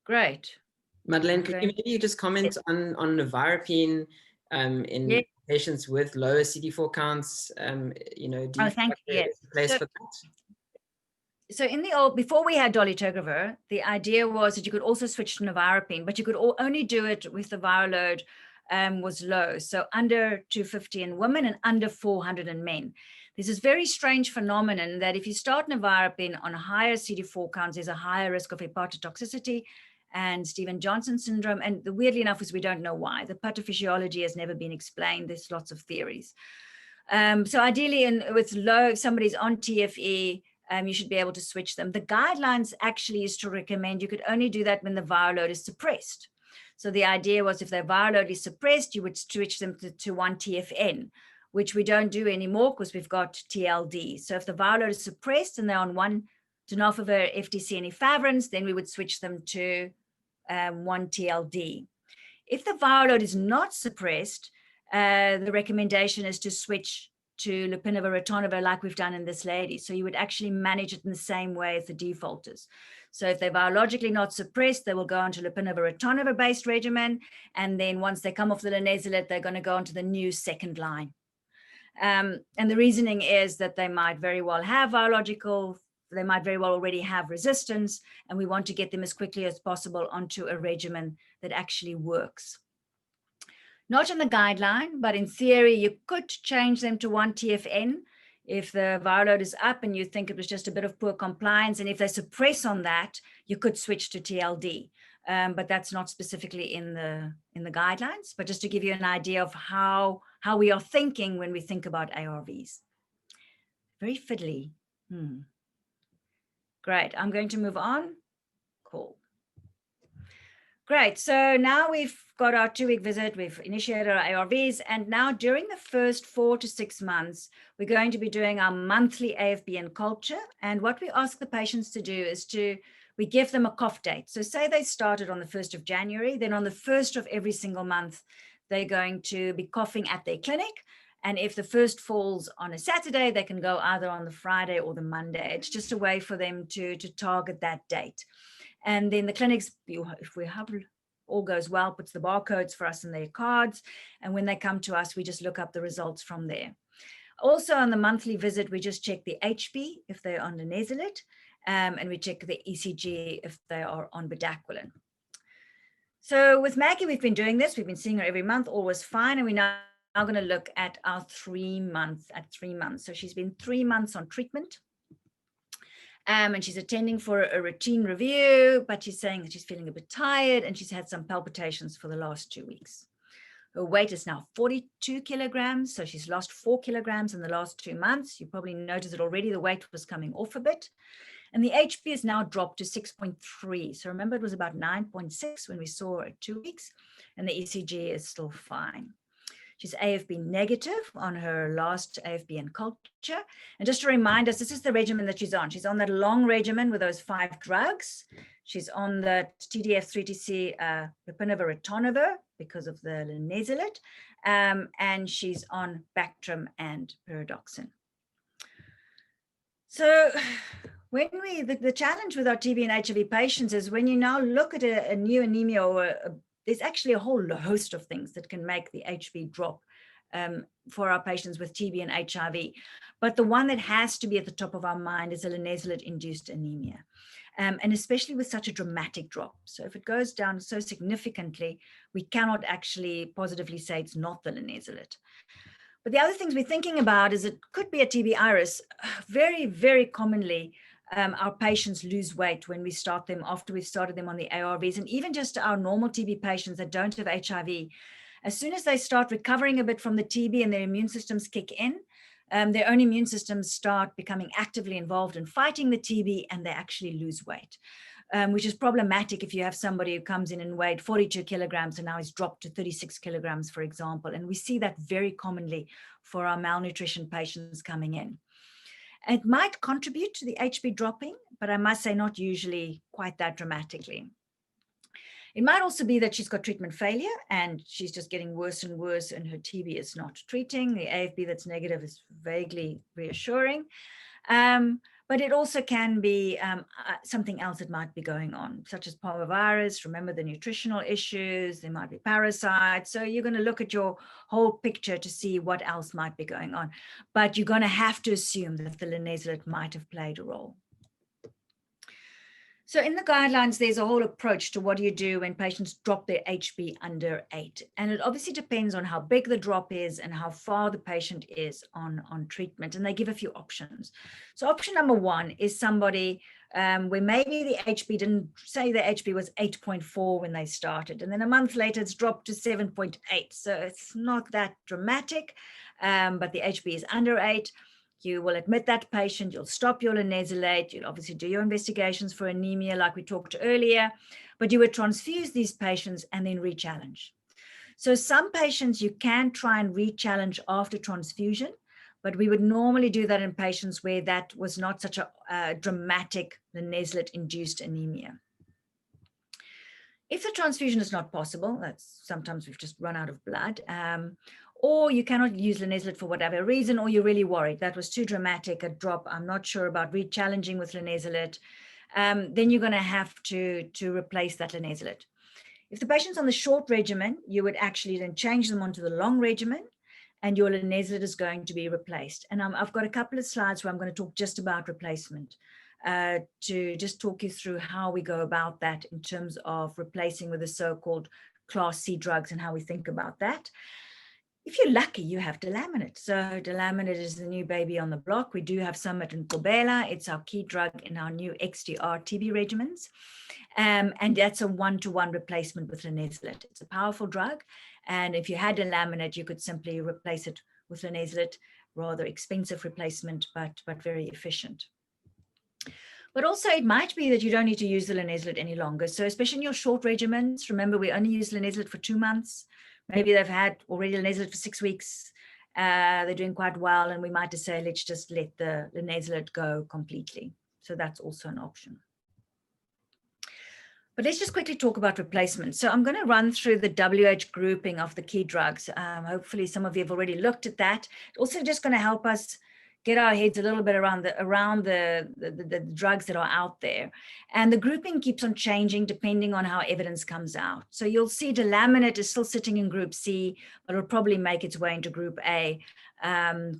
Great. Madeleine, could you maybe just comment on nevirapine in patients with lower CD4 counts? You know, do you think there's a place for that? So in the old, before we had dolutegravir, the idea was that you could also switch to nevirapine, but you could only do it with the viral load was low. So under 250 in women and under 400 in men. There's this very strange phenomenon that if you start nevirapine on higher CD4 counts, there's a higher risk of hepatotoxicity and Stevens-Johnson syndrome. And weirdly enough is we don't know why. The pathophysiology has never been explained. There's lots of theories. So ideally, with low, if somebody's on TFE, you should be able to switch them. The guidelines actually is to recommend you could only do that when the viral load is suppressed. So the idea was if their viral load is suppressed, you would switch them to 1-TFN, which we don't do anymore because we've got TLD. So if the viral load is suppressed and they're on 1 tenofovir, FTC, and efavirenz, then we would switch them to 1-TLD. If the viral load is not suppressed, the recommendation is to switch to lopinavir, ritonavir, like we've done in this lady. So you would actually manage it in the same way as the defaulters. So if they're biologically not suppressed, they will go on to lopinavir, ritonavir based regimen. And then once they come off the linezolid, they're going to go on to the new second line. And the reasoning is that they might very well have they might very well already have resistance, and we want to get them as quickly as possible onto a regimen that actually works. Not in the guideline, but in theory, you could change them to 1-TFN if the viral load is up and you think it was just a bit of poor compliance. And if they suppress on that, you could switch to TLD. But that's not specifically in the guidelines, but just to give you an idea of how we are thinking when we think about ARVs. Very fiddly. Great. I'm going to move on. Cool. Great. So now we've got our 2-week visit. We've initiated our ARVs. And now during the first 4 to 6 months, we're going to be doing our monthly AFB and culture. And what we ask the patients to do is we give them a cough date. So say they started on the 1st of January, then on the 1st of every single month, they're going to be coughing at their clinic. And if the first falls on a Saturday, they can go either on the Friday or the Monday. It's just a way for them to target that date. And then the clinics, if we have all goes well, puts the barcodes for us in their cards. And when they come to us, we just look up the results from there. Also on the monthly visit, we just check the HB if they're on linezolid, and we check the ECG if they are on bedaquiline. So with Maggie, we've been doing this. We've been seeing her every month, all was fine. And we're now going to look at our 3 months. So she's been 3 months on treatment. And she's attending for a routine review, but she's saying that she's feeling a bit tired and she's had some palpitations for the last 2 weeks. Her weight is now 42 kilograms. So she's lost 4 kilograms in the last 2 months. You probably noticed that already the weight was coming off a bit. And the HB is now dropped to 6.3. So remember, it was about 9.6 when we saw her at 2 weeks, and the ECG is still fine. She's AFB negative on her last AFB and culture. And just to remind us, this is the regimen that she's on. She's on that long regimen with those 5 drugs. She's on the TDF3TC lopinavir ritonavir because of the linezolid, and she's on Bactrim and pyridoxine. So when the challenge with our TB and HIV patients is when you now look at a new anemia, or there's actually a whole host of things that can make the HB drop for our patients with TB and HIV. But the one that has to be at the top of our mind is a linezolid-induced anemia. And especially with such a dramatic drop. So if it goes down so significantly, we cannot actually positively say it's not the linezolid. But the other things we're thinking about is it could be a TB iris. Very, very commonly, our patients lose weight when we start them after we've started them on the ARVs, and even just our normal TB patients that don't have HIV. As soon as they start recovering a bit from the TB and their immune systems kick in, their own immune systems start becoming actively involved in fighting the TB, and they actually lose weight, which is problematic if you have somebody who comes in and weighed 42 kilograms and now is dropped to 36 kilograms, for example. And we see that very commonly for our malnutrition patients coming in. It might contribute to the HB dropping, but I must say not usually quite that dramatically. It might also be that she's got treatment failure and she's just getting worse and worse and her TB is not treating. The AFB that's negative is vaguely reassuring. But it also can be something else that might be going on, such as parvovirus. Remember the nutritional issues, there might be parasites. So you're going to look at your whole picture to see what else might be going on. But you're going to have to assume that the linezolid might have played a role. So in the guidelines, there's a whole approach to what do you do when patients drop their HB under 8. And it obviously depends on how big the drop is and how far the patient is on treatment. And they give a few options. So option number 1 is somebody where maybe the HB didn't say the HB was 8.4 when they started. And then a month later, it's dropped to 7.8. So it's not that dramatic, but the HB is under 8. You will admit that patient, you'll stop your linezolid, you'll obviously do your investigations for anemia like we talked earlier, but you would transfuse these patients and then re-challenge. So some patients you can try and re-challenge after transfusion, but we would normally do that in patients where that was not such a dramatic linezolid-induced anemia. If the transfusion is not possible, that's sometimes we've just run out of blood, or you cannot use linezolid for whatever reason, or you're really worried that was too dramatic a drop, I'm not sure about re-challenging with linezolid, then you're going to have to replace that linezolid. If the patient's on the short regimen, you would actually then change them onto the long regimen, and your linezolid is going to be replaced. And I've got a couple of slides where I'm going to talk just about replacement, to just talk you through how we go about that in terms of replacing with the so-called class C drugs and how we think about that. If you're lucky, you have Delaminate. So Delaminate is the new baby on the block. We do have some at Nkqubela. It's our key drug in our new XDR TB regimens. And that's a 1-to-1 replacement with linezolid. It's a powerful drug. And if you had Delaminate, you could simply replace it with linezolid, rather expensive replacement, but very efficient. But also it might be that you don't need to use the linezolid any longer. So especially in your short regimens, remember we only use linezolid for 2 months. Maybe they've had already linezolid for 6 weeks. They're doing quite well. And we might just say, let's just let the linezolid go completely. So that's also an option. But let's just quickly talk about replacement. So I'm going to run through the WH grouping of the key drugs. Hopefully some of you have already looked at that. Also just going to help us get our heads a little bit around the drugs that are out there. And the grouping keeps on changing depending on how evidence comes out. So you'll see Delaminate is still sitting in group C, but it'll probably make its way into group A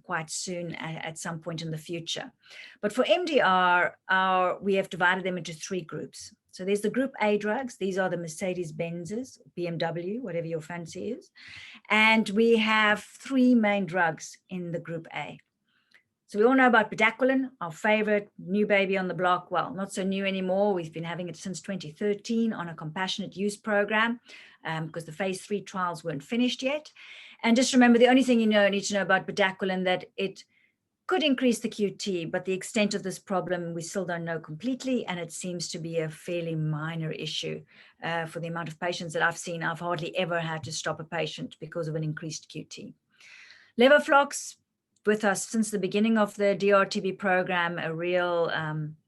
quite soon at some point in the future. But for MDR, we have divided them into 3 groups. So there's the group A drugs. These are the Mercedes-Benzes, BMW, whatever your fancy is. And we have 3 main drugs in the group A. So we all know about bedaquiline, our favorite new baby on the block. Well, not so new anymore. We've been having it since 2013 on a compassionate use program because the phase 3 trials weren't finished yet. And just remember, the only thing you need to know about bedaquiline, that it could increase the QT, but the extent of this problem we still don't know completely, and it seems to be a fairly minor issue for the amount of patients that I've seen. I've hardly ever had to stop a patient because of an increased QT. Levoflox, with us since the beginning of the DRTB program, a real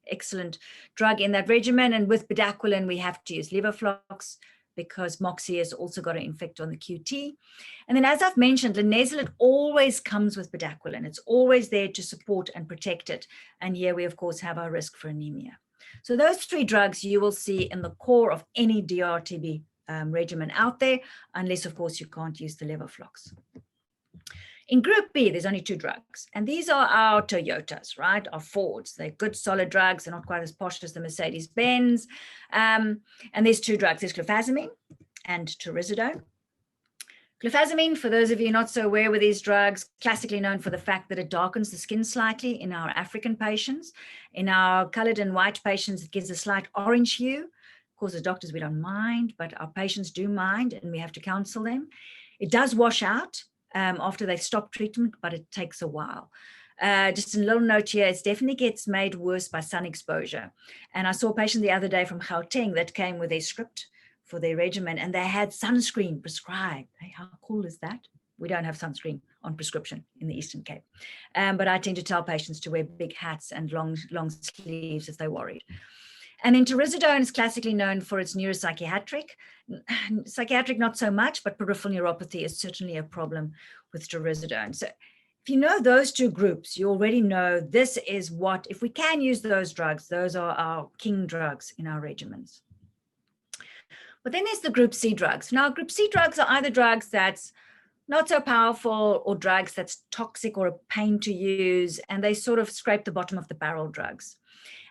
excellent drug in that regimen, and with bedaquiline we have to use Levoflox because Moxie has also got an effect on the QT. And then, as I've mentioned, linezolid always comes with bedaquiline. It's always there to support and protect it. And here we, of course, have our risk for anemia. So those 3 drugs you will see in the core of any DRTB regimen out there, unless, of course, you can't use the Levoflox. In Group B, there's only 2 drugs, and these are our Toyotas, right? Our Fords. They're good, solid drugs. They're not quite as posh as the Mercedes-Benz. And there's 2 drugs. There's clofazimine and taururzidone. Clofazimine, for those of you not so aware with these drugs, classically known for the fact that it darkens the skin slightly in our African patients. In our colored and white patients, it gives a slight orange hue. Of course, as doctors, we don't mind, but our patients do mind, and we have to counsel them. It does wash out after they stop treatment, but it takes a while. Just a little note here, it definitely gets made worse by sun exposure. And I saw a patient the other day from Gauteng that came with a script for their regimen, and they had sunscreen prescribed. Hey, how cool is that? We don't have sunscreen on prescription in the Eastern Cape. But I tend to tell patients to wear big hats and long sleeves if they're worried. And then taururzidone is classically known for its neuropsychiatric. Psychiatric, not so much, but peripheral neuropathy is certainly a problem with taururzidone. So if you know those 2 groups, you already know this is what, if we can use those drugs, those are our king drugs in our regimens. But then there's the Group C drugs. Now, Group C drugs are either drugs that's not so powerful or drugs that's toxic or a pain to use, and they sort of scrape the bottom of the barrel drugs.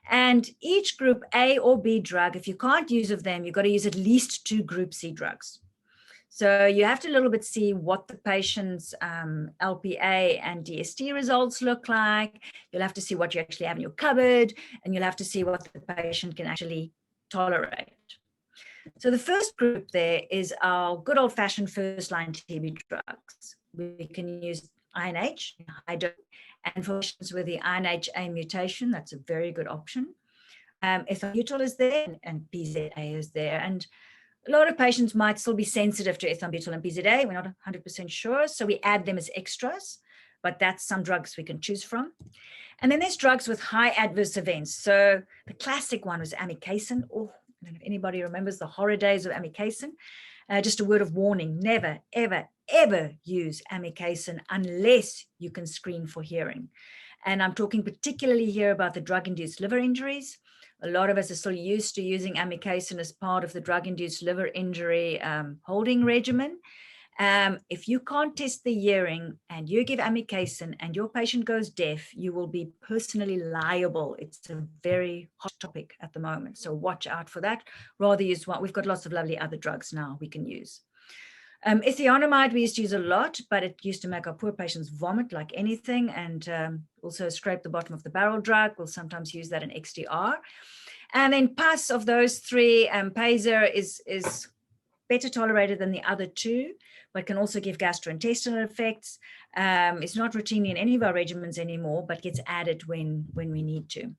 And each Group A or B drug, if you can't use of them, you've got to use at least 2 Group C drugs. So you have to a little bit see what the patient's LPA and DST results look like. You'll have to see what you actually have in your cupboard, and you'll have to see what the patient can actually tolerate. So the first group there is our good old-fashioned first-line TB drugs. We can use INH, high dose, and for patients with the INH-A mutation, that's a very good option. Ethambutol is there, and PZA is there. And a lot of patients might still be sensitive to ethambutol and PZA. We're not 100% sure, so we add them as extras, but that's some drugs we can choose from. And then there's drugs with high adverse events. So the classic one was amikacin. Oh, I don't know if anybody remembers the horror days of amikacin. Just a word of warning, never, ever, ever use amikacin unless you can screen for hearing. And I'm talking particularly here about the drug-induced liver injuries. A lot of us are still used to using amikacin as part of the drug-induced liver injury holding regimen. If you can't test the hearing and you give amikacin and your patient goes deaf, you will be personally liable. It's a very hot topic at the moment, so watch out for that. Rather use one. We've got lots of lovely other drugs now we can use. Ethionamide we used to use a lot, but it used to make our poor patients vomit like anything, and also scrape the bottom of the barrel drug. We'll sometimes use that in XDR. And then PAS of those 3, Pazer is better tolerated than the other 2, but can also give gastrointestinal effects. It's not routinely in any of our regimens anymore, but gets added when we need to.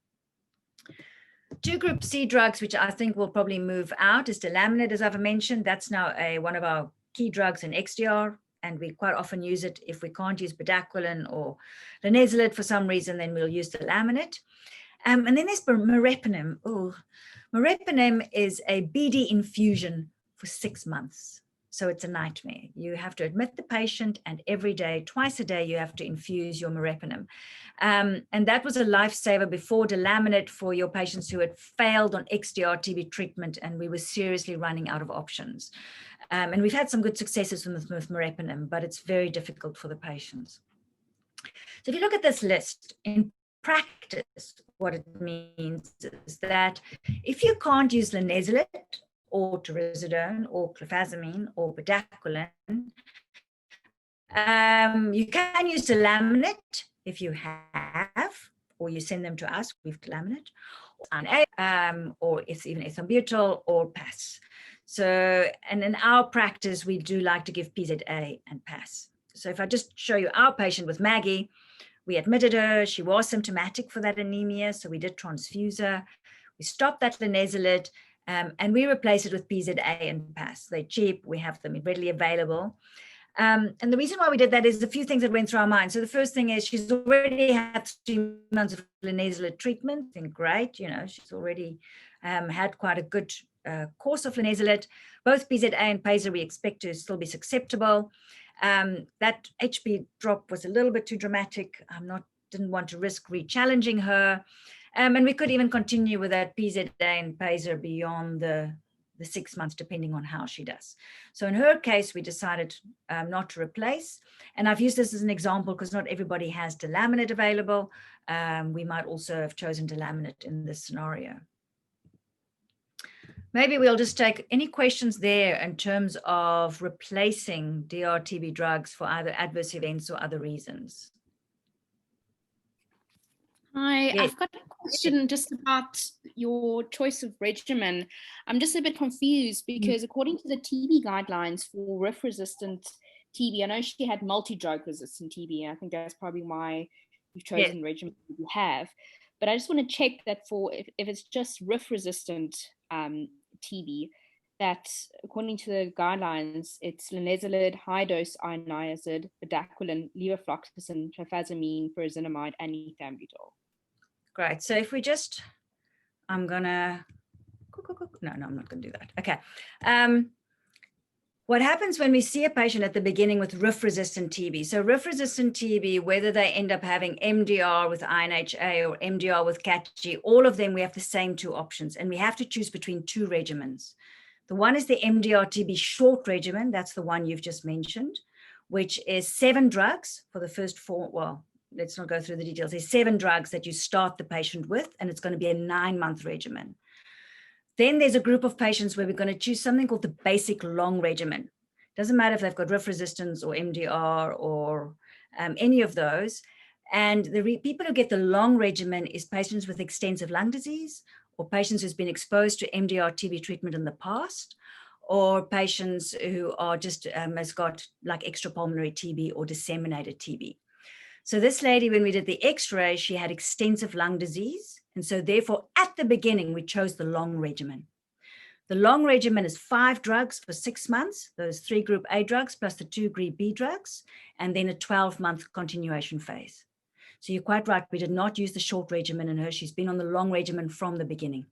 2 Group C drugs, which I think will probably move out, is delaminid, as I've mentioned. That's now one of our key drugs in XDR, and we quite often use it. If we can't use bedaquiline or linezolid for some reason, then we'll use delaminid. And then there's meropenem. Oh, meropenem is a BD infusion for 6 months. So it's a nightmare. You have to admit the patient, and every day, twice a day, you have to infuse your meropenem. And that was a lifesaver before delaminid for your patients who had failed on XDR TB treatment, and we were seriously running out of options. And we've had some good successes with meropenem, but it's very difficult for the patients. So if you look at this list, in practice, what it means is that if you can't use linezolid or taururzidone or clofazimine or bedaquiline, you can use delaminid if you have, or you send them to us with delaminid, or it's even ethambutol or PAS. So, and in our practice, we do like to give PZA and PAS. So if I just show you our patient with Maggie, we admitted her. She was symptomatic for that anemia, so we did transfuse her. We stopped that linezolid, and we replaced it with PZA and PAS. They're cheap. We have them readily available. And the reason why we did that is a few things that went through our mind. So the first thing is she's already had 3 months of linezolid treatment. I think, great, you know, she's already had quite a good course of linezolid. Both PZA and PASA we expect to still be susceptible. That HB drop was a little bit too dramatic. Didn't want to risk re-challenging her. And we could even continue with that PZA and PASA beyond the 6 months, depending on how she does. So in her case, we decided not to replace. And I've used this as an example because not everybody has delaminate available. We might also have chosen delaminate in this scenario. Maybe we'll just take any questions there in terms of replacing DRTB drugs for either adverse events or other reasons. Hi, Yes. I've got a question just about your choice of regimen. I'm just a bit confused because according to the TB guidelines for Rif Resistant TB, I know she had multi-drug resistant TB. I think that's probably why you've chosen the regimen you have. But I just want to check that for if it's just Rif Resistant TB, that according to the guidelines, it's linezolid, high-dose ionized, bedaquiline, levofloxacin, clofazimine, pyrazinamide, and ethambutol. Great. So if we just, I'm gonna, no, I'm not gonna do that. Okay. What happens when we see a patient at the beginning with Rif resistant TB? So Rif resistant TB, whether they end up having MDR with INHA or MDR with CAT-G, all of them, we have the same 2 options, and we have to choose between 2 regimens. The one is the MDR TB short regimen. That's the one you've just mentioned, which is 7 drugs for the first 4, well, let's not go through the details. There's 7 drugs that you start the patient with, and it's going to be a 9-month regimen. Then there's a group of patients where we're going to choose something called the basic long regimen. Doesn't matter if they've got Rif resistance or MDR or any of those. And the people who get the long regimen is patients with extensive lung disease, or patients who's been exposed to MDR TB treatment in the past, or patients who are just has got like extrapulmonary TB or disseminated TB. So this lady, when we did the X-ray, she had extensive lung disease. And so therefore, at the beginning, we chose the long regimen. The long regimen is 5 drugs for 6 months, those 3 group A drugs plus the 2 group B drugs, and then a 12-month continuation phase. So you're quite right. We did not use the short regimen in her. She's been on the long regimen from the beginning.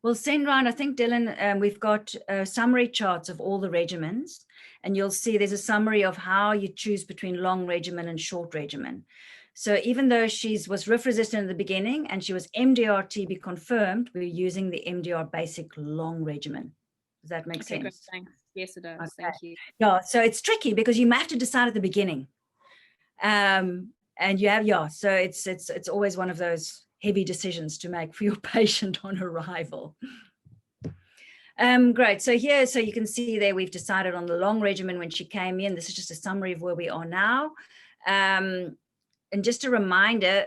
We'll send around, I think, Dylan, we've got summary charts of all the regimens, and you'll see there's a summary of how you choose between long regimen and short regimen. So even though she was Rif resistant in the beginning and she was MDR TB confirmed, we're using the MDR basic long regimen. Does that make sense? Good, thanks. Yes, it does. Okay. Thank you. Yeah, so it's tricky because you have to decide at the beginning. And you have, so it's always one of those heavy decisions to make for your patient on arrival. Great, so here, so you can see there, we've decided on the long regimen when she came in. This is just a summary of where we are now. And just a reminder,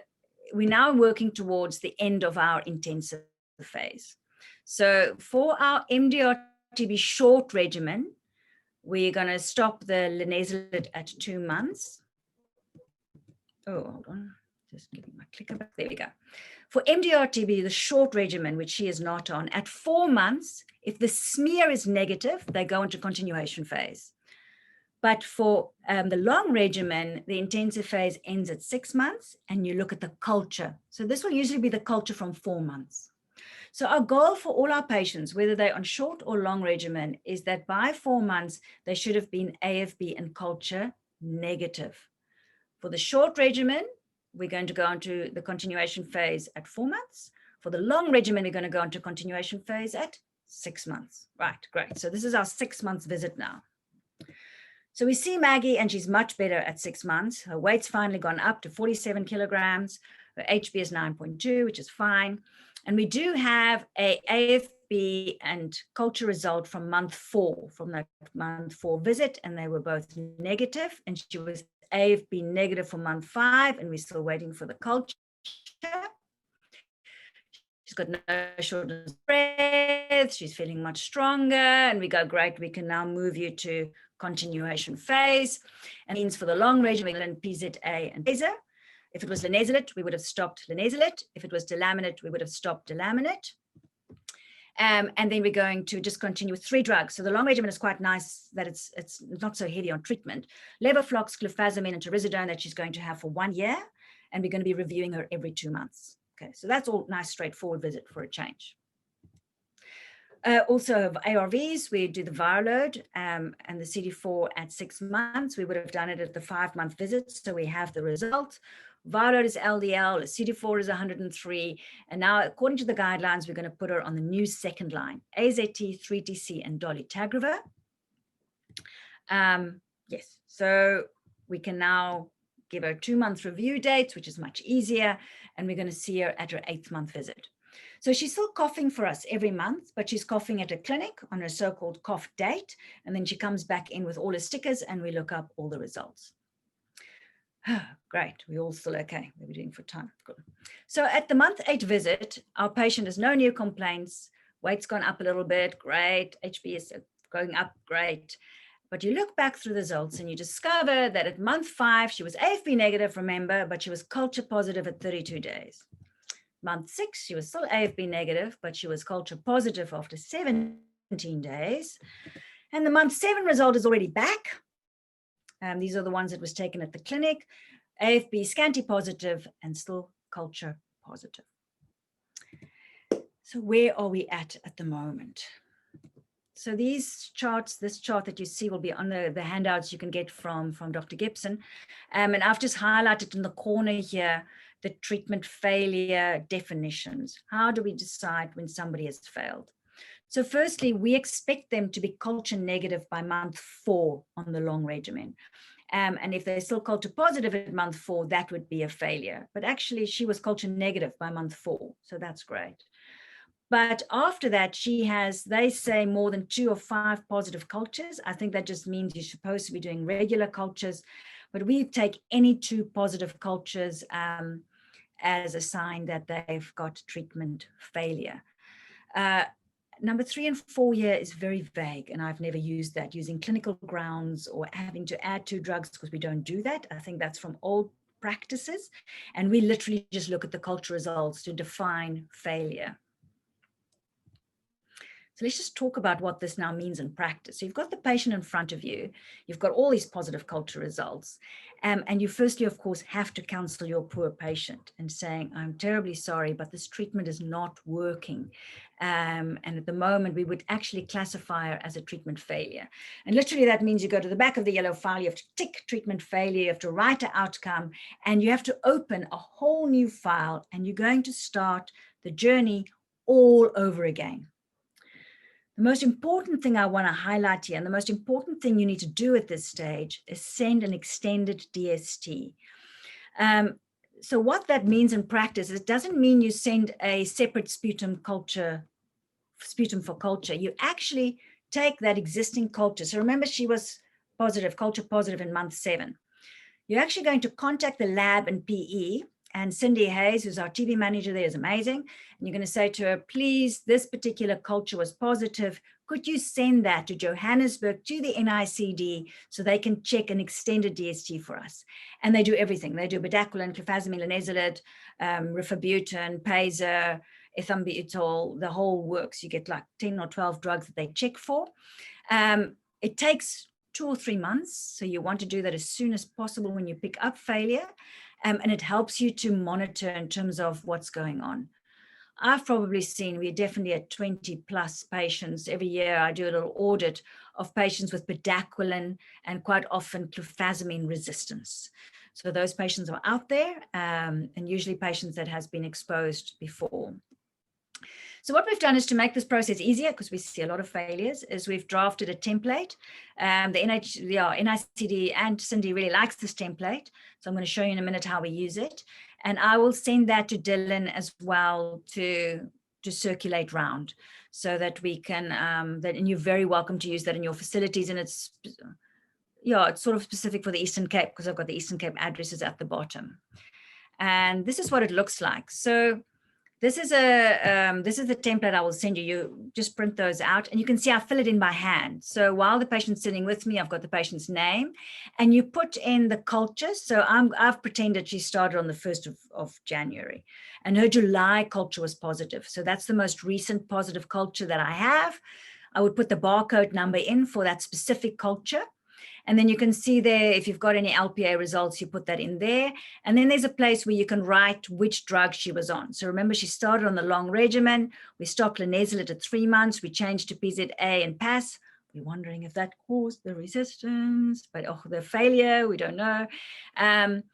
we're now working towards the end of our intensive phase. So for our MDR TB short regimen, we're going to stop the linezolid at 2 months. Oh, hold on, just getting my clicker back. There we go. For MDR TB, the short regimen, which she is not on, at 4 months, if the smear is negative, they go into continuation phase. But for the long regimen, the intensive phase ends at 6 months, and you look at the culture. So this will usually be the culture from 4 months. So our goal for all our patients, whether they're on short or long regimen, is that by 4 months, they should have been AFB and culture negative. For the short regimen, we're going to go into the continuation phase at 4 months. For the long regimen, we're going to go into continuation phase at 6 months. Right, great. So this is our 6 months visit now. So we see Maggie, and she's much better at 6 months. Her weight's finally gone up to 47 kilograms. Her HB is 9.2, which is fine. And we do have a AFB and culture result from month 4, from that month 4 visit, and they were both negative. And she was AFB negative for month 5, and we're still waiting for the culture. She's got no shortness of breath. She's feeling much stronger. And we go, great, we can now move you to continuation phase. And means for the long regimen, PZA and taser. If it was linezolid, we would have stopped linezolid. If it was delaminate, we would have stopped delaminate. And then we're going to just continue with 3 drugs. So the long regimen is quite nice that it's not so heavy on treatment. Levoflox, clofazimine, and taurusidone that she's going to have for 1 year. And we're going to be reviewing her every 2 months. Okay, so that's all nice, straightforward visit for a change. Also ARVs, we do the viral load and the CD4 at 6 months. We would have done it at the 5-month visit, so we have the result. Viral load is LDL, CD4 is 103, and now according to the guidelines, we're going to put her on the new second line, AZT, 3TC, and dolutegravir. Yes, so we can now give her 2-month review dates, which is much easier, and we're going to see her at her 8th month visit. So she's still coughing for us every month, but she's coughing at a clinic on her so-called cough date. And then she comes back in with all her stickers and we look up all the results. Great, we're all still okay. What are we doing for time? Good. So at the month 8 visit, our patient has no new complaints. Weight's gone up a little bit, great. HB is going up, great. But you look back through the results and you discover that at month 5, she was AFB negative, remember, but she was culture positive at 32 days. Month 6, she was still AFB negative, but she was culture positive after 17 days. And the month 7 result is already back. These are the ones that was taken at the clinic. AFB scanty positive and still culture positive. So where are we at the moment? So these charts, this chart that you see will be on the handouts you can get from Dr. Gibson. And I've just highlighted in the corner here the treatment failure definitions. How do we decide when somebody has failed? So firstly, we expect them to be culture negative by month 4 on the long regimen. And if they're still culture positive at month 4, that would be a failure. But actually, she was culture negative by month 4, so that's great. But after that, she has, they say, more than 2 or 5 positive cultures. I think that just means you're supposed to be doing regular cultures, but we take any 2 positive cultures as a sign that they've got treatment failure. Number 3 and 4 here is very vague, and I've never used that, using clinical grounds or having to add 2 drugs, because we don't do that. I think that's from old practices, and we literally just look at the culture results to define failure. So let's just talk about what this now means in practice. So you've got the patient in front of you, you've got all these positive culture results, and you firstly, of course, have to counsel your poor patient and saying, I'm terribly sorry, but this treatment is not working. And at the moment, we would actually classify her as a treatment failure. And literally that means you go to the back of the yellow file, you have to tick treatment failure, you have to write an outcome, and you have to open a whole new file, and you're going to start the journey all over again. The most important thing I want to highlight here, and the most important thing you need to do at this stage, is send an extended DST. So what that means in practice, it doesn't mean you send a separate sputum for culture. You actually take that existing culture. So remember, she was positive, culture positive in month 7. You're actually going to contact the lab in PE, and Cindy Hayes, who's our TB manager there, is amazing. And you're going to say to her, please, this particular culture was positive. Could you send that to Johannesburg, to the NICD, so they can check an extended DST for us? And they do everything. They do bedaquiline, clofazimine, linezolid, rifabutin, Pazer, ethambutol, the whole works. You get like 10 or 12 drugs that they check for. It takes 2 or 3 months. So you want to do that as soon as possible when you pick up failure. And it helps you to monitor in terms of what's going on. I've probably seen, we're definitely at 20 plus patients. Every year I do a little audit of patients with bedaquiline and quite often clofazimine resistance. So those patients are out there, and usually patients that has been exposed before. So what we've done is to make this process easier, because we see a lot of failures, is we've drafted a template. The NICD and Cindy really likes this template. So I'm going to show you in a minute how we use it. And I will send that to Dylan as well to circulate round, so that we can, and you're very welcome to use that in your facilities. And it's sort of specific for the Eastern Cape, because I've got the Eastern Cape addresses at the bottom. And this is what it looks like. So This is the template I will send you. You just print those out, and you can see I fill it in by hand. So while the patient's sitting with me, I've got the patient's name, and you put in the culture. So I've pretended she started on the 1st of January, and her July culture was positive. So that's the most recent positive culture that I have. I would put the barcode number in for that specific culture. And then you can see there, if you've got any LPA results, you put that in there. And then there's a place where you can write which drug she was on. So remember, she started on the long regimen. We stopped linezolid at 3 months. We changed to PZA and PAS. We're wondering if that caused the resistance, but the failure, we don't know. And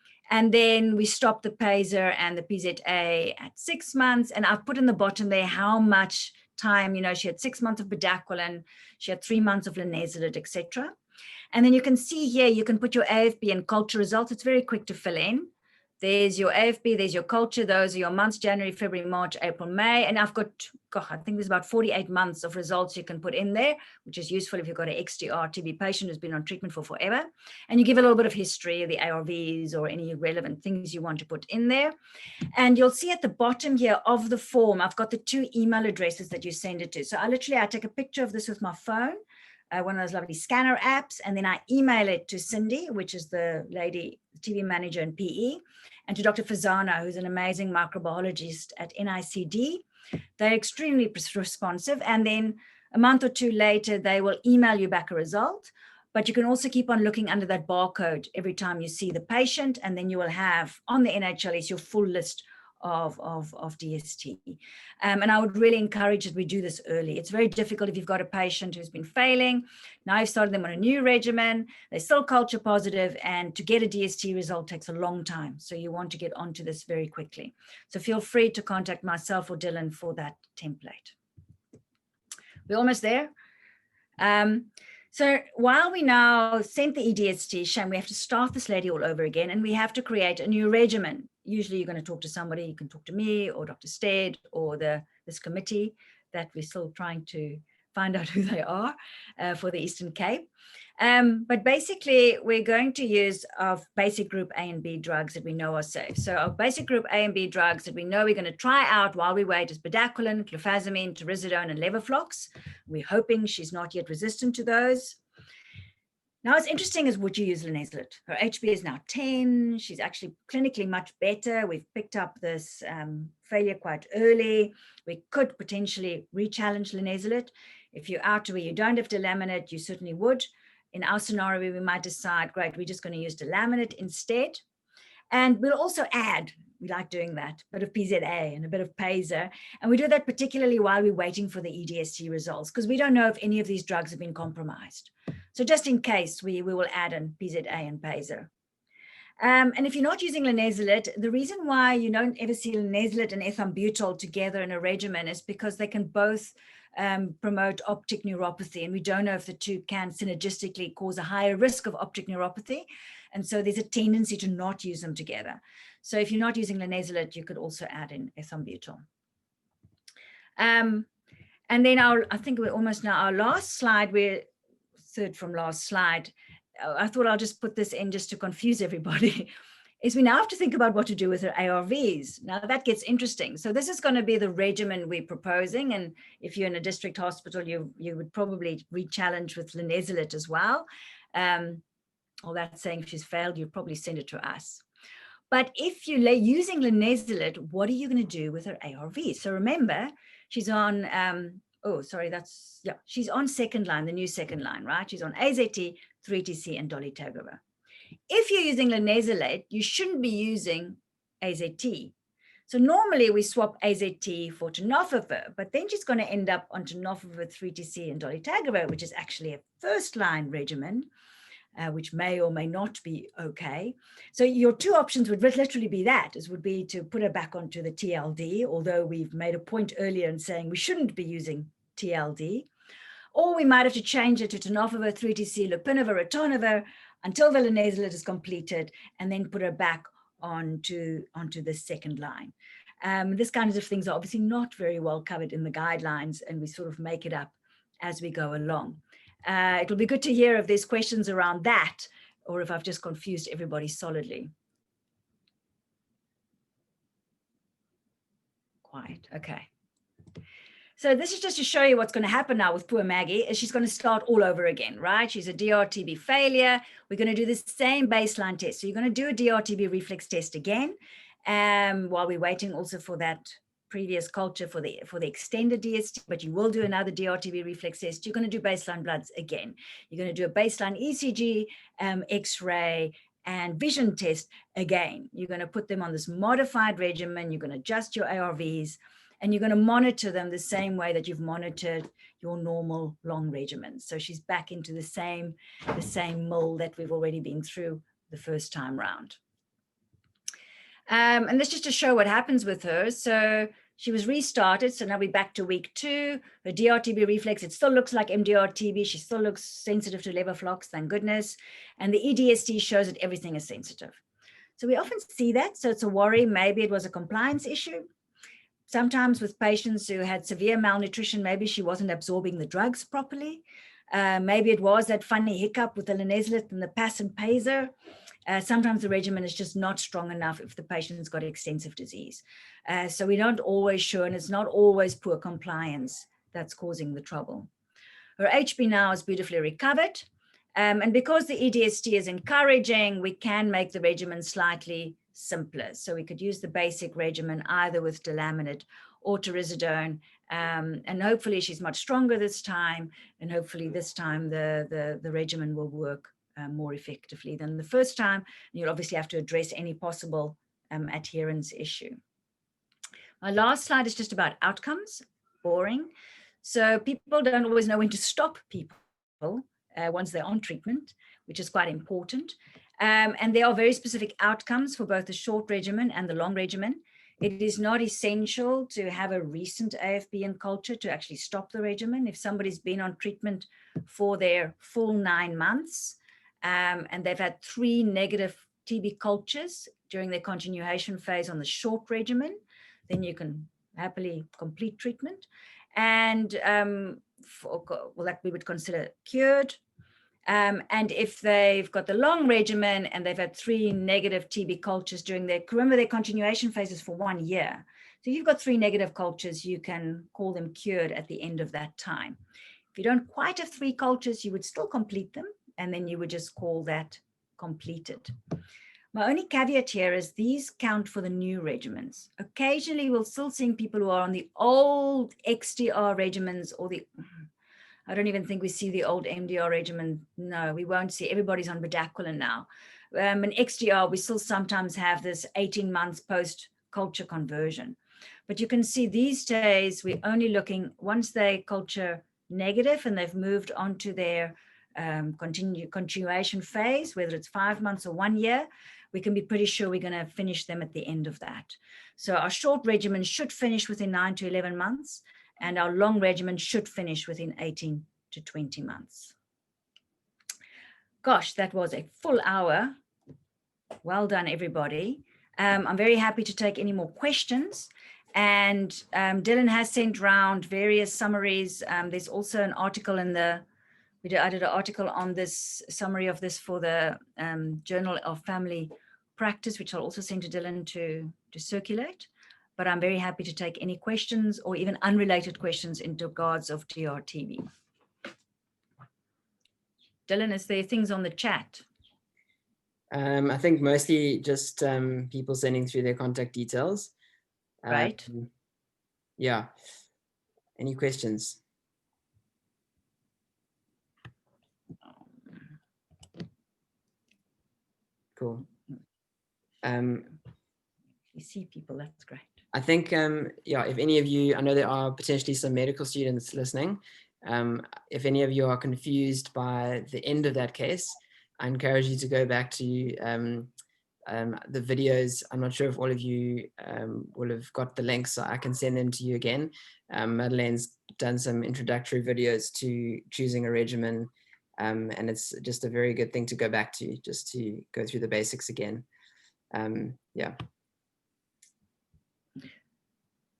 then we stopped the PASER and the PZA at 6 months. And I've put in the bottom there how much time, she had 6 months of bedaquiline, she had 3 months of linezolid, etc. And then you can see here, you can put your AFB and culture results. It's very quick to fill in. There's your AFB, there's your culture. Those are your months, January, February, March, April, May. And I've got, I think there's about 48 months of results you can put in there, which is useful if you've got an XDR TB patient who's been on treatment for forever. And you give a little bit of history of the ARVs or any relevant things you want to put in there. And you'll see at the bottom here of the form, I've got the 2 email addresses that you send it to. So I take a picture of this with my phone. One of those lovely scanner apps, and then I email it to Cindy, which is the lady, TB manager in PE, and to Dr. Fazana, who's an amazing microbiologist at NICD. They're extremely responsive, and then a month or 2 later, they will email you back a result, but you can also keep on looking under that barcode every time you see the patient, and then you will have on the NHLS your full list of DST. And I would really encourage that we do this early. It's very difficult if you've got a patient who's been failing. Now you've started them on a new regimen, they're still culture positive, and to get a DST result takes a long time. So you want to get onto this very quickly. So feel free to contact myself or Dylan for that template. We're almost there. So while we now sent the EDST, shame we have to start this lady all over again, and we have to create a new regimen. Usually you're going to talk to somebody, you can talk to me or Dr. Stead or this committee that we're still trying to find out who they are for the Eastern Cape. But basically we're going to use our basic group A and B drugs that we know are safe. So our basic group A and B drugs that we know we're going to try out while we wait is bedaquiline, clofazimine, taurusidone, and levoflox. We're hoping she's not yet resistant to those. Now, what's interesting is, would you use linezolid? Her HB is now 10. She's actually clinically much better. We've picked up this failure quite early. We could potentially re-challenge linezolid. If you're out to where you don't have to laminate, you certainly would. In our scenario, we might decide, great, we're just going to use the laminate instead. And we'll also add, we like doing that, a bit of PZA and a bit of PASER. And we do that particularly while we're waiting for the EDST results, because we don't know if any of these drugs have been compromised. So just in case, we will add in PZA and PASER. And if you're not using linezolid, the reason why you don't ever see linezolid and ethambutol together in a regimen is because they can both promote optic neuropathy. And we don't know if the two can synergistically cause a higher risk of optic neuropathy. And so there's a tendency to not use them together. So if you're not using linezolid, you could also add in ethambutol. And then I think we're almost now our last slide, we're third from last slide. I thought I'll just put this in just to confuse everybody, is we now have to think about what to do with her ARVs. Now that gets interesting. So this is going to be the regimen we're proposing. And if you're in a district hospital, you would probably re-challenge with linezolid as well. All that saying, if she's failed, you'd probably send it to us. But if you're using linezolid, what are you going to do with her ARV? So remember, she's on, she's on second line, the new second line, right? She's on AZT, 3TC, and dolutegravir. If you're using linezolid, you shouldn't be using AZT. So normally we swap AZT for tenofovir, but then she's going to end up on tenofovir, 3TC, and dolutegravir, which is actually a first line regimen, which may or may not be okay. So your two options would literally be would be to put her back onto the TLD, although we've made a point earlier in saying we shouldn't be using TLD, or we might have to change it to tenofovir, 3TC, lopinavir, ritonavir until the linezolid is completed, and then put her back onto the second line. This kind of things are obviously not very well covered in the guidelines, and we sort of make it up as we go along. It'll be good to hear if there's questions around that, or if I've just confused everybody solidly. quiet. Okay. So this is just to show you what's going to happen now with poor Maggie, is she's going to start all over again, right? She's a DR TB failure. We're going to do the same baseline test. So you're going to do a DR TB reflex test again, while we're waiting also for that previous culture for the extended DST, but you will do another DR TB reflex test. You're going to do baseline bloods again. You're going to do a baseline ECG, X-ray, and vision test again. You're going to put them on this modified regimen. You're going to adjust your ARVs, and you're going to monitor them the same way that you've monitored your normal long regimen. So she's back into the same mold that we've already been through the first time round. And this just to show what happens with her. So she was restarted. So now we're back to week 2. Her DR TB reflex, it still looks like MDR TB. She still looks sensitive to levoflox, thank goodness. And the EDST shows that everything is sensitive. So we often see that. So it's a worry. Maybe it was a compliance issue. Sometimes with patients who had severe malnutrition, maybe she wasn't absorbing the drugs properly. Maybe it was that funny hiccup with the linezolid and the PAS and Pacer. Sometimes the regimen is just not strong enough if the patient's got extensive disease. So we don't always sure, and it's not always poor compliance that's causing the trouble. Her HB now is beautifully recovered. And because the EDST is encouraging, we can make the regimen slightly simpler. So we could use the basic regimen either with delaminid or taurusidone, and hopefully she's much stronger this time, and hopefully this time the regimen will work more effectively than the first time. You'll obviously have to address any possible adherence issue. My last slide is just about outcomes. Boring. So people don't always know when to stop people once they're on treatment, which is quite important. And there are very specific outcomes for both the short regimen and the long regimen. It is not essential to have a recent AFB and culture to actually stop the regimen. If somebody's been on treatment for their full 9 months and they've had 3 negative TB cultures during their continuation phase on the short regimen, then you can happily complete treatment. And that we would consider cured. And if they've got the long regimen and they've had 3 negative TB cultures during remember their continuation phases for 1 year. So if you've got 3 negative cultures, you can call them cured at the end of that time. If you don't quite have 3 cultures, you would still complete them, and then you would just call that completed. My only caveat here is these count for the new regimens. Occasionally, we'll still see people who are on the old XDR regimens or I don't even think we see the old MDR regimen. No, we won't see. Everybody's on bedaquiline now. In XDR, we still sometimes have this 18 months post-culture conversion. But you can see these days, we're only looking, once they culture negative and they've moved on to their continuation phase, whether it's 5 months or 1 year, we can be pretty sure we're going to finish them at the end of that. So our short regimen should finish within 9 to 11 months. And our long regimen should finish within 18 to 20 months. Gosh, that was a full hour. Well done, everybody. I'm very happy to take any more questions. And Dylan has sent around various summaries. There's also an article in I did an article on this summary of this for the Journal of Family Practice, which I'll also send to Dylan to circulate. But I'm very happy to take any questions or even unrelated questions in regards of DR TB. Dylan, is there things on the chat? I think mostly just people sending through their contact details. Right. Yeah. Any questions? Cool. You see people, that's great. I think, yeah, if any of you, I know there are potentially some medical students listening. If any of you are confused by the end of that case, I encourage you to go back to the videos. I'm not sure if all of you will have got the links, so I can send them to you again. Madeleine's done some introductory videos to choosing a regimen, and it's just a very good thing to go back to, just to go through the basics again. Yeah.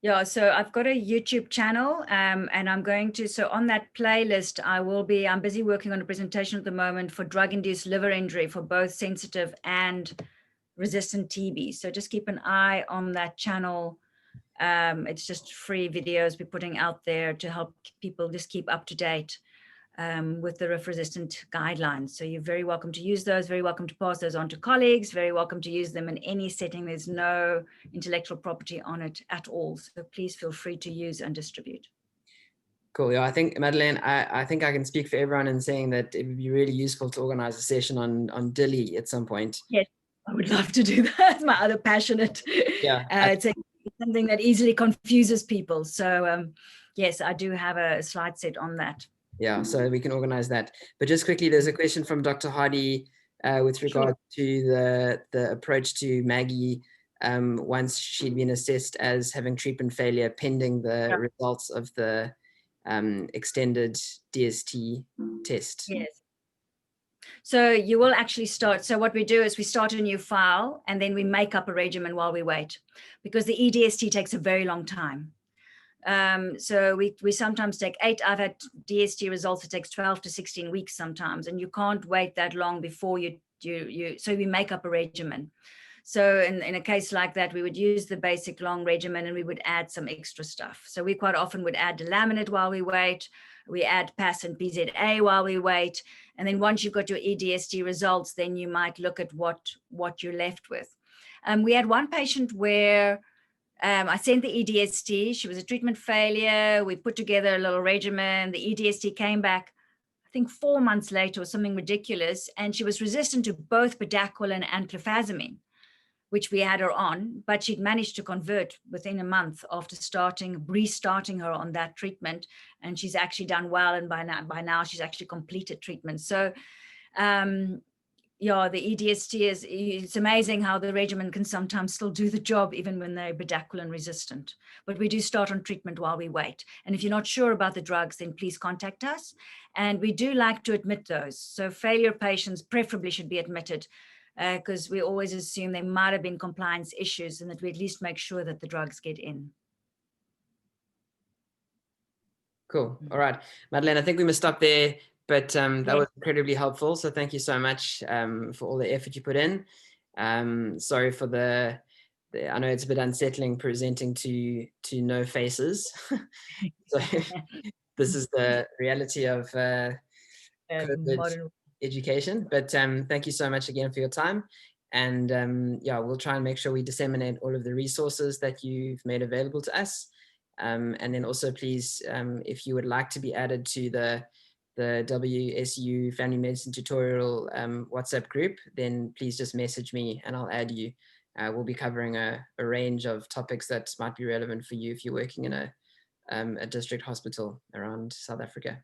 Yeah, so I've got a YouTube channel and I'm going to, so on that playlist, I'm busy working on a presentation at the moment for drug-induced liver injury for both sensitive and resistant TB. So just keep an eye on that channel It's just free videos we're putting out there to help people just keep up to date with the Rif resistant guidelines. So you're very welcome to use those, very welcome to pass those on to colleagues, very welcome to use them in any setting. There's no intellectual property on it at all. So please feel free to use and distribute. Cool. Yeah, I think, Madeleine, I think I can speak for everyone in saying that it would be really useful to organize a session on DILI at some point. Yes, I would love to do that. It's my other passionate. Yeah. It's something that easily confuses people. So yes, I do have a slide set on that. Yeah, so we can organize that. But just quickly, there's a question from Dr. Hardy with regard to the approach to Maggie once she'd been assessed as having treatment failure pending the results of the extended DST test. Yes. So you will actually start. So what we do is we start a new file and then we make up a regimen while we wait, because the EDST takes a very long time. So we sometimes take 8. I've had DST results. It takes 12 to 16 weeks sometimes, and you can't wait that long before so we make up a regimen. So in a case like that, we would use the basic long regimen and we would add some extra stuff. So we quite often would add delaminate while we wait. We add PAS and PZA while we wait. And then once you've got your EDST results, then you might look at what you're left with. We had one patient where I sent the EDST. She was a treatment failure. We put together a little regimen. The EDST came back, I think 4 months later or something ridiculous. And she was resistant to both bedaquiline and clofazimine, which we had her on, but she'd managed to convert within a month after restarting her on that treatment. And she's actually done well. And by now she's actually completed treatment. So yeah, the EDST it's amazing how the regimen can sometimes still do the job even when they're bedaquiline resistant. But we do start on treatment while we wait. And if you're not sure about the drugs, then please contact us. And we do like to admit those. So failure patients preferably should be admitted because we always assume there might have been compliance issues and that we at least make sure that the drugs get in. Cool. All right, Madeleine, I think we must stop there. But that was incredibly helpful. So thank you so much for all the effort you put in. Sorry for the I know it's a bit unsettling presenting to no faces. So this is the reality of COVID education. But thank you so much again for your time. And yeah, we'll try and make sure we disseminate all of the resources that you've made available to us. And then also please, if you would like to be added to the WSU Family Medicine tutorial WhatsApp group, then please just message me and I'll add you. We'll be covering a range of topics that might be relevant for you if you're working in a district hospital around South Africa.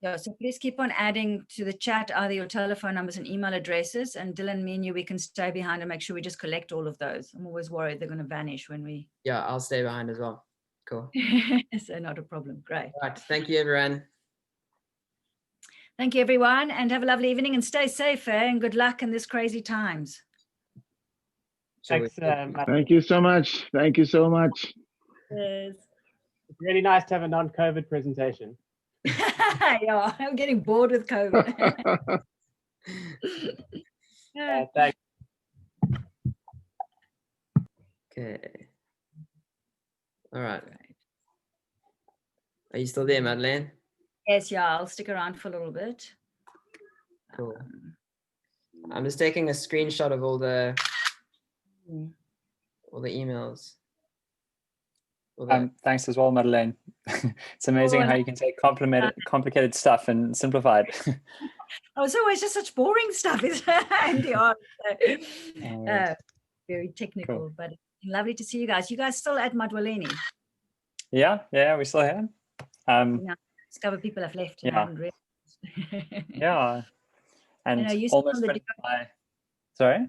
Yeah, so please keep on adding to the chat either your telephone numbers and email addresses, and Dylan, me and you, we can stay behind and make sure we just collect all of those. I'm always worried they're going to vanish when we... Yeah, I'll stay behind as well. Cool. So not a problem. Great. All right. Thank you, everyone. Thank you, everyone, and have a lovely evening and stay safe, and good luck in these crazy times. Thanks, thank you so much. Thank you so much. Yes. It's really nice to have a non-COVID presentation. Yeah, I'm getting bored with COVID. Thanks. Okay. All right. Are you still there, Madeleine? Yes, yeah, I'll stick around for a little bit. Cool. I'm just taking a screenshot of all the emails. Thanks as well, Madeleine. It's amazing how you can take complicated stuff and simplify it. Oh, it's always just such boring stuff, isn't it? MDR. So, very technical, cool. But lovely to see you guys. You guys still at Madwaleni? Yeah, we still here. Discover people have left. Yeah. And yeah. And almost 25. Sorry?